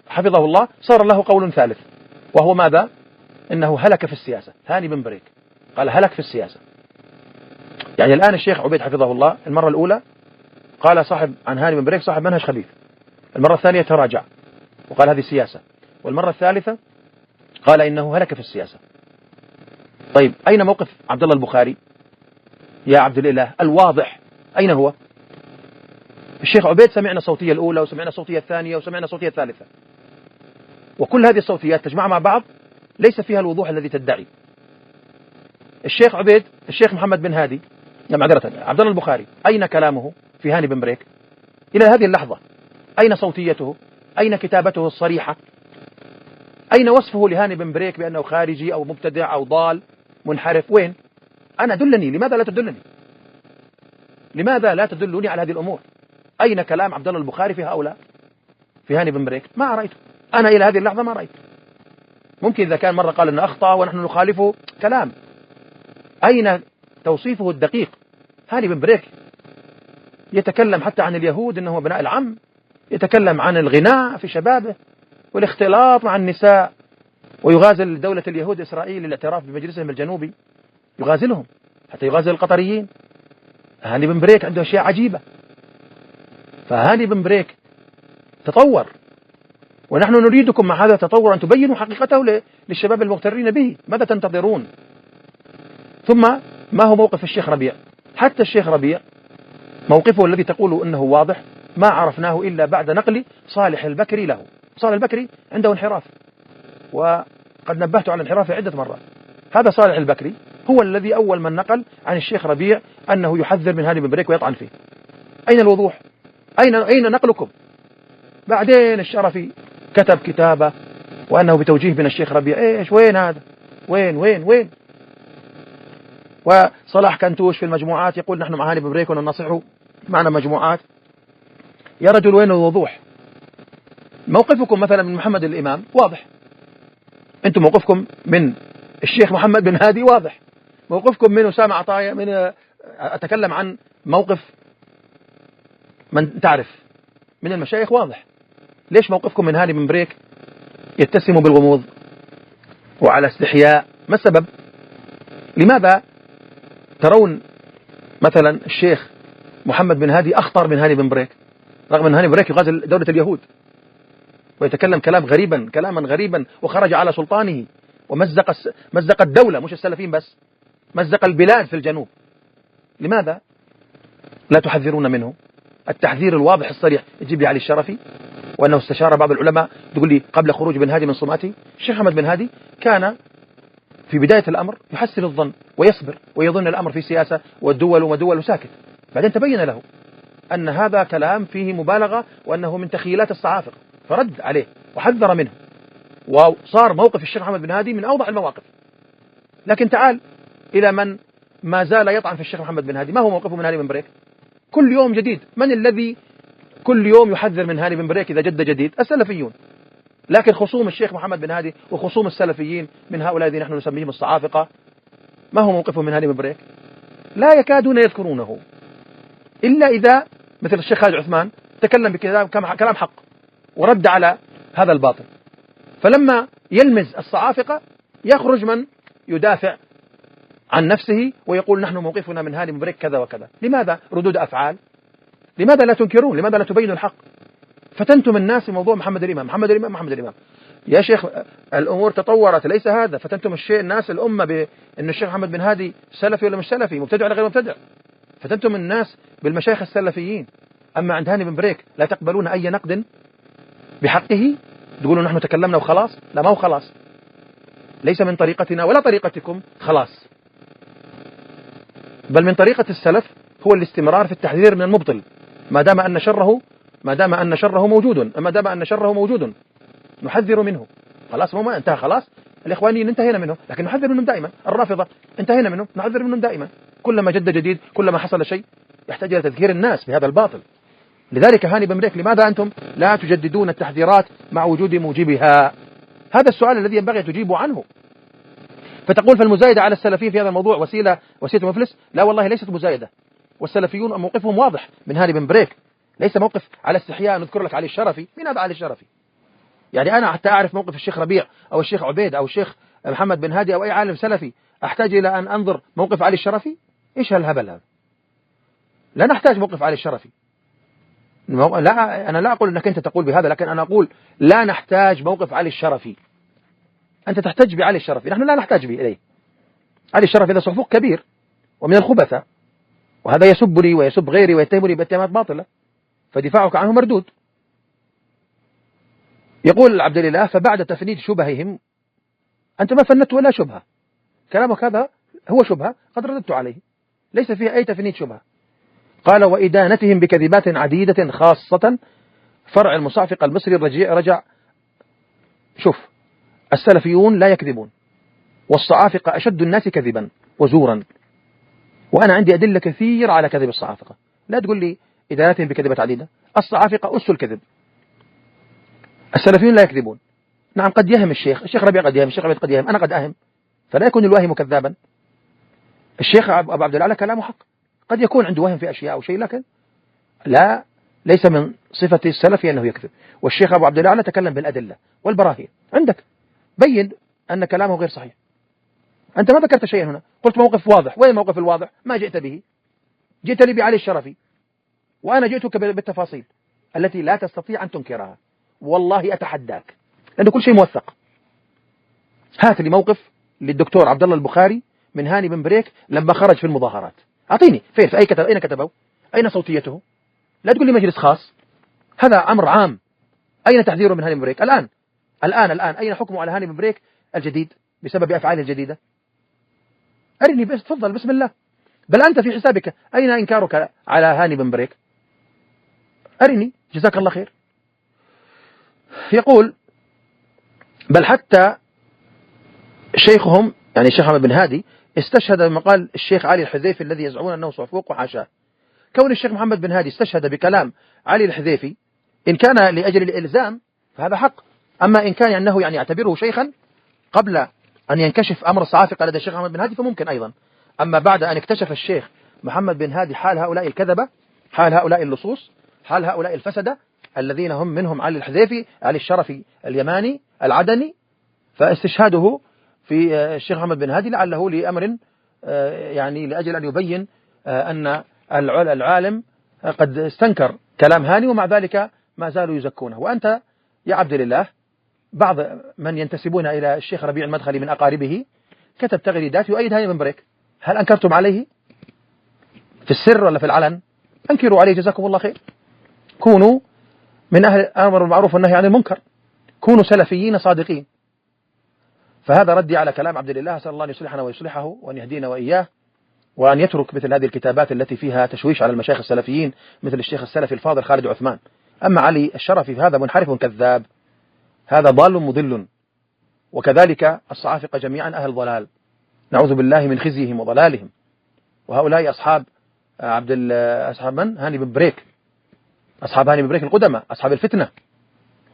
حفظه الله صار له قول ثالث، وهو ماذا؟ إنه هلك في السياسة. هاني بن بريك قال هلك في السياسة. يعني الآن الشيخ عبيد حفظه الله المرة الأولى قال صاحب عن هاني بن بريك صاحب منهج خبيث، المرة الثانية تراجع وقال هذه سياسة، والمرة الثالثة قال إنه هلك في السياسة. طيب أين موقف عبد الله البخاري يا عبد الإله الواضح؟ أين هو؟ الشيخ عبيد سمعنا الصوتية الأولى وسمعنا الصوتية الثانية وسمعنا الصوتية الثالثة، وكل هذه الصوتيات تجمع مع بعض ليس فيها الوضوح الذي تدعي. الشيخ عبيد الشيخ محمد بن هادي معذرة عبد الله البخاري أين كلامه في هاني بن بريك إلى هذه اللحظة؟ أين صوتيته؟ أين كتابته الصريحة؟ أين وصفه لهاني بن بريك بأنه خارجي أو مبتدع أو ضال منحرف؟ وين؟ أنا دلني، لماذا لا تدلني؟ لماذا لا تدلوني على هذه الأمور؟ أين كلام عبد الله البخاري في هؤلاء في هاني بن بريك؟ ما رأيته أنا إلى هذه اللحظة، ما رأيت. ممكن إذا كان مرة قال أنه أخطأ ونحن نخالفه كلام، أين توصيفه الدقيق؟ هاني بن بريك يتكلم حتى عن اليهود أنه ابناء العم، يتكلم عن الغناء في شبابه والاختلاط مع النساء، ويغازل دولة اليهود إسرائيل للاعتراف بمجلسهم الجنوبي، يغازلهم حتى يغازل القطريين. هاني بن بريك عنده أشياء عجيبة. فهاني بن بريك تطور، ونحن نريدكم مع هذا التطور أن تبينوا حقيقته للشباب المغترين به. ماذا تنتظرون؟ ثم ما هو موقف الشيخ ربيع؟ حتى الشيخ ربيع موقفه الذي تقول إنه واضح ما عرفناه إلا بعد نقل صالح البكري له. صالح البكري عنده انحراف، وقد نبهت على انحرافه عدة مرات. هذا صالح البكري هو الذي أول من نقل عن الشيخ ربيع أنه يحذر من هاني بن بريك ويطعن فيه. أين الوضوح؟ أين نقلكم؟ بعدين الشرفي كتب كتابة وأنه بتوجيه من الشيخ ربيع. إيش وين هذا؟ وين؟ وصلاح كنتوش في المجموعات يقول نحن مع هاني بن بريك وننصحه، معنا مجموعات. يا رجل وين الوضوح؟ موقفكم مثلا من محمد الإمام واضح، أنتم موقفكم من الشيخ محمد بن هادي واضح، موقفكم من أسامة عطايا، من أتكلم عن موقف من تعرف من المشايخ واضح. ليش موقفكم من هاني بن بريك يتسم بالغموض وعلى استحياء؟ ما السبب؟ لماذا ترون مثلا الشيخ محمد بن هادي أخطر من هاني بن بريك، رغم أن هاني بن بريك يغازل دولة اليهود ويتكلم كلاما غريبا وخرج على سلطانه ومزق الدولة، مش السلفيين بس، مزق البلاد في الجنوب. لماذا لا تحذرون منه التحذير الواضح الصريح؟ يجيب لي علي الشرفي وأنه استشار بعض العلماء، تقول لي قبل خروج بن هادي من صماته. الشيخ محمد بن هادي كان في بداية الأمر يحسن الظن ويصبر ويظن الأمر في سياسة والدول ودول وساكت، بعدين تبين له أن هذا كلام فيه مبالغة وأنه من تخيلات الصعافقة، فرد عليه وحذر منه، وصار موقف الشيخ محمد بن هادي من أوضح المواقف. لكن تعال إلى من ما زال يطعن في الشيخ محمد بن هادي، ما هو موقفه من هاني بن بريك؟ كل يوم جديد. من الذي كل يوم يحذر من هاني بن بريك إذا جد جديد؟ السلفيون. لكن خصوم الشيخ محمد بن هادي وخصوم السلفيين من هؤلاء الذين نحن نسميهم الصعافقة، ما هو موقفهم من هاني بن بريك؟ لا يكادون يذكرونه، إلا إذا مثل الشيخ خالد عثمان تكلم بكلام حق ورد على هذا الباطل. فلما يلمز الصعافقة يخرج من يدافع عن نفسه ويقول نحن موقفنا من هاني بن بريك كذا وكذا. لماذا ردود أفعال؟ لماذا لا تنكرون؟ لماذا لا تبينوا الحق؟ فتنتم الناس في موضوع محمد الإمام. يا شيخ الأمور تطورت، ليس هذا. فتنتم الناس الأمة بأن الشيخ محمد بن هادي سلفي ولا مش سلفي، مبتدع ولا غير مبتدع. فتنتم الناس بالمشايخ السلفيين. أما عند هاني بن بريك لا تقبلون أي نقد بحقه، تقولوا نحن تكلمنا وخلاص. لا، ما هو خلاص، ليس من طريقتنا ولا طريقتكم خلاص، بل من طريقة السلف هو الاستمرار في التحذير من المبطل ما دام أن شره موجود نحذر منه. خلاص ما انتهى، خلاص الإخوانيين انتهينا منه، لكن نحذر منهم دائما. الرافضة انتهينا منهم، نحذر منهم دائما. كلما جد جديد، كلما حصل شيء يحتاج إلى تذكير الناس بهذا الباطل. لذلك هاني بن بريك لماذا أنتم لا تجددون التحذيرات مع وجود موجبها؟ هذا السؤال الذي ينبغي تجيبوا عنه. فتقول فالمزايدة على السلفيين في هذا الموضوع وسيلة مفلس. لا والله ليست مزايدة، والسلفيون موقفهم واضح من هاني بن بريك، ليس موقف على استحياء نذكر لك علي الشرفي. مين هذا علي الشرفي؟ يعني أنا حتى أعرف موقف الشيخ ربيع أو الشيخ عبيد أو الشيخ محمد بن هادي أو أي عالم سلفي أحتاج إلى أن أنظر موقف علي الشرفي؟ إيش هالهبل هذا؟ لا نحتاج موقف علي الشرفي. لا، أنا لا أقول أنك أنت تقول بهذا، لكن أنا أقول لا نحتاج موقف علي الشرفي. أنت تحتج بعلي الشرفي، نحن لا نحتاج به إليه. علي الشرفي هذا صفوق كبير ومن الخبثة، وهذا يسبني ويسب غيري ويتهمني باتهامات باطلة، فدفاعك عنه مردود. يقول عبد الله فبعد تفنيد شبههم، أنت ما فندت ولا شبهة، كلامك هذا هو شبهة قد رددت عليه، ليس فيها أي تفنيد شبهة. قال وإدانتهم بكذبات عديدة خاصة فرع المصعفق المصري رجع. شوف، السلفيون لا يكذبون، والصعافقة أشد الناس كذبا وزورا، وأنا عندي أدلة كثيرة على كذب الصعافقة. لا تقول لي إدانتهم بكذبات عديدة، الصعافقة أس الكذب. السلفيون لا يكذبون. نعم قد يهم الشيخ ربيع قد يهم، الشيخ عبيد قد يهم، أنا قد أهم، فلا يكون الواهم كذابا. الشيخ أبو عبد الأعلى كلامه حق، قد يكون عنده وهم في أشياء أو شيء، لكن لا، ليس من صفة السلفي أنه يكذب. والشيخ أبو عبد الأعلى تكلم بالأدلة والبراهين، عندك بين أن كلامه غير صحيح. أنت ما ذكرت شيئا هنا، قلت موقف واضح. وين الموقف الواضح؟ ما جئت به، جئت لي بعلي الشرفي، وأنا جئتك بالتفاصيل التي لا تستطيع أن تنكرها. والله أتحداك، لأن كل شيء موثق. هات لي موقف للدكتور عبد الله البخاري من هاني بن بريك لما خرج في المظاهرات، أعطيني فين، في أي كتب، أين كتبه، أين صوتيته؟ لا تقول لي مجلس خاص، هذا أمر عام. أين تحذيره من هاني بن بريك الآن أين حكمه على هاني بن بريك الجديد بسبب أفعاله الجديدة؟ أرني بس، تفضل، بسم الله. بل أنت في حسابك أين إنكارك على هاني بن بريك؟ أرني، جزاك الله خير. يقول بل حتى شيخهم يعني الشيخ محمد بن هادي استشهد بمقال الشيخ علي الحذيفي الذي يزعمون أنه صفوق وحاشاه. كون الشيخ محمد بن هادي استشهد بكلام علي الحذيفي إن كان لأجل الإلزام فهذا حق، أما إن كان أنه يعني يعتبره شيخا قبل أن ينكشف أمر الصعافقة لدى الشيخ محمد بن هادي فممكن أيضا. أما بعد أن اكتشف الشيخ محمد بن هادي حال هؤلاء الكذبة، حال هؤلاء اللصوص، حال هؤلاء الفسدة الذين هم منهم علي الحذيفي، علي الشرفي اليماني العدني، فاستشهاده في الشيخ محمد بن هادي لعله لأمر يعني لأجل أن يبين أن العالم قد استنكر كلام هاني، ومع ذلك ما زالوا يزكونه. وأنت يا عبد الله بعض من ينتسبون إلى الشيخ ربيع المدخلي من أقاربه كتب تغريدات يؤيد هاني بن بريك، هل أنكرتم عليه في السر ولا في العلن؟ أنكروا عليه جزاكم الله خير. كونوا من أهل الأمر بالمعروف والنهي عن المنكر، كونوا سلفيين صادقين. فهذا ردي على كلام عبد الله، أسأل الله أن يصلحنا ويصلحه وأن يهدينا وإياه، وأن يترك مثل هذه الكتابات التي فيها تشويش على المشايخ السلفيين مثل الشيخ السلفي الفاضل خالد عثمان. أما علي الشرفي فهذا منحرف كذاب، هذا ضال مضل، وكذلك الصعافقة جميعا أهل ضلال، نعوذ بالله من خزيهم وضلالهم. وهؤلاء أصحاب أصحاب من؟ هاني بن بريك، أصحاب هاني بن بريك القدماء، أصحاب الفتنة،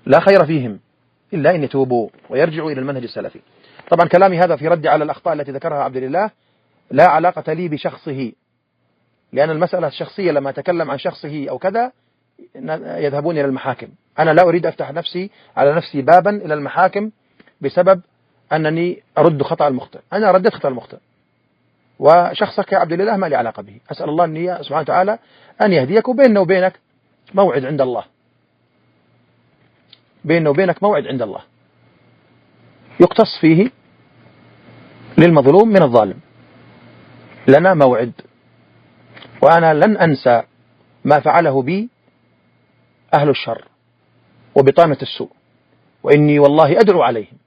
لا خير فيهم إلا أن يتوبوا ويرجعوا إلى المنهج السلفي. طبعا كلامي هذا في رد على الأخطاء التي ذكرها عبد الله لا علاقة لي بشخصه، لأن المسألة الشخصية لما أتكلم عن شخصه أو كذا يذهبون إلى المحاكم. أنا لا أريد أفتح نفسي على نفسي بابا إلى المحاكم بسبب أنني أرد خطأ المخطئ. أنا ردت خطأ المخطئ، وشخصك يا عبد الله ما لي علاقة به. أسأل الله أن سبحانه وتعالى أن يهديك، وبيننا وبينك موعد عند الله، بيننا وبينك موعد عند الله يقتص فيه للمظلوم من الظالم، لنا موعد. وأنا لن أنسى ما فعله بي أهل الشر وبطانة السوء، وإني والله أدعو عليهم،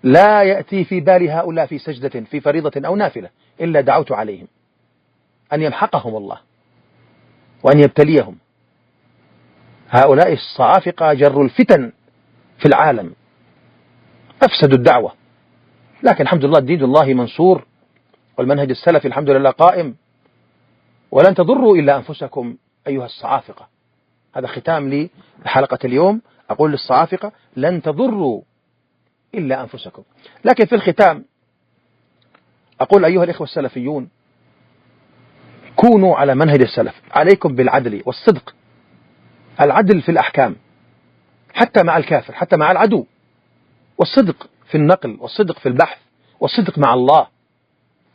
لا يأتي في بال هؤلاء في سجدة في فريضة أو نافلة إلا دعوت عليهم أن يمحقهم الله وأن يبتليهم. هؤلاء الصعافقة جروا الفتن في العالم، أفسدوا الدعوة، لكن الحمد لله دين الله منصور، والمنهج السلفي الحمد لله قائم. ولن تضروا إلا أنفسكم أيها الصعافقة. هذا ختام لي حلقة اليوم، أقول للصعافقة لن تضروا إلا أنفسكم. لكن في الختام أقول أيها الإخوة السلفيون، كونوا على منهج السلف، عليكم بالعدل والصدق، العدل في الأحكام حتى مع الكافر، حتى مع العدو، والصدق في النقل، والصدق في البحث، والصدق مع الله.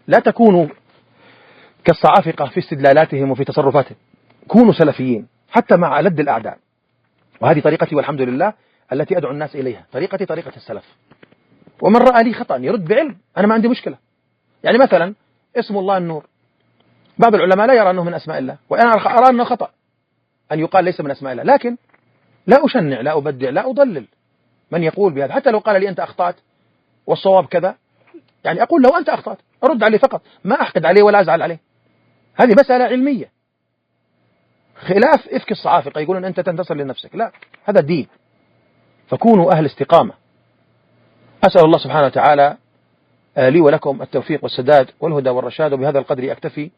لا تكونوا كالصعافقة في استدلالاتهم وفي تصرفاتهم، كونوا سلفيين حتى مع ألد الأعداء. وهذه طريقتي والحمد لله التي أدعو الناس إليها، طريقتي طريقة السلف. ومن رأى لي خطأ يرد بعلم، أنا ما عندي مشكلة. يعني مثلا اسم الله النور، بعض العلماء لا يرى أنه من أسماء الله، وأنا أرى أنه خطأ أن يقال ليس من أسماء الله، لكن لا أشنع، لا أبدع، لا أضلل من يقول بهذا. حتى لو قال لي أنت أخطأت والصواب كذا، يعني أقول له أنت أخطأت، أرد عليه فقط، ما أحقد عليه ولا أزعل عليه. هذه مسألة علمية، خلاف إفك الصعافقة يقولون أنت تنتصر لنفسك، لا، هذا دين. فكونوا أهل استقامة. أسأل الله سبحانه وتعالى لي ولكم التوفيق والسداد والهدى والرشاد، وبهذا القدر أكتفي.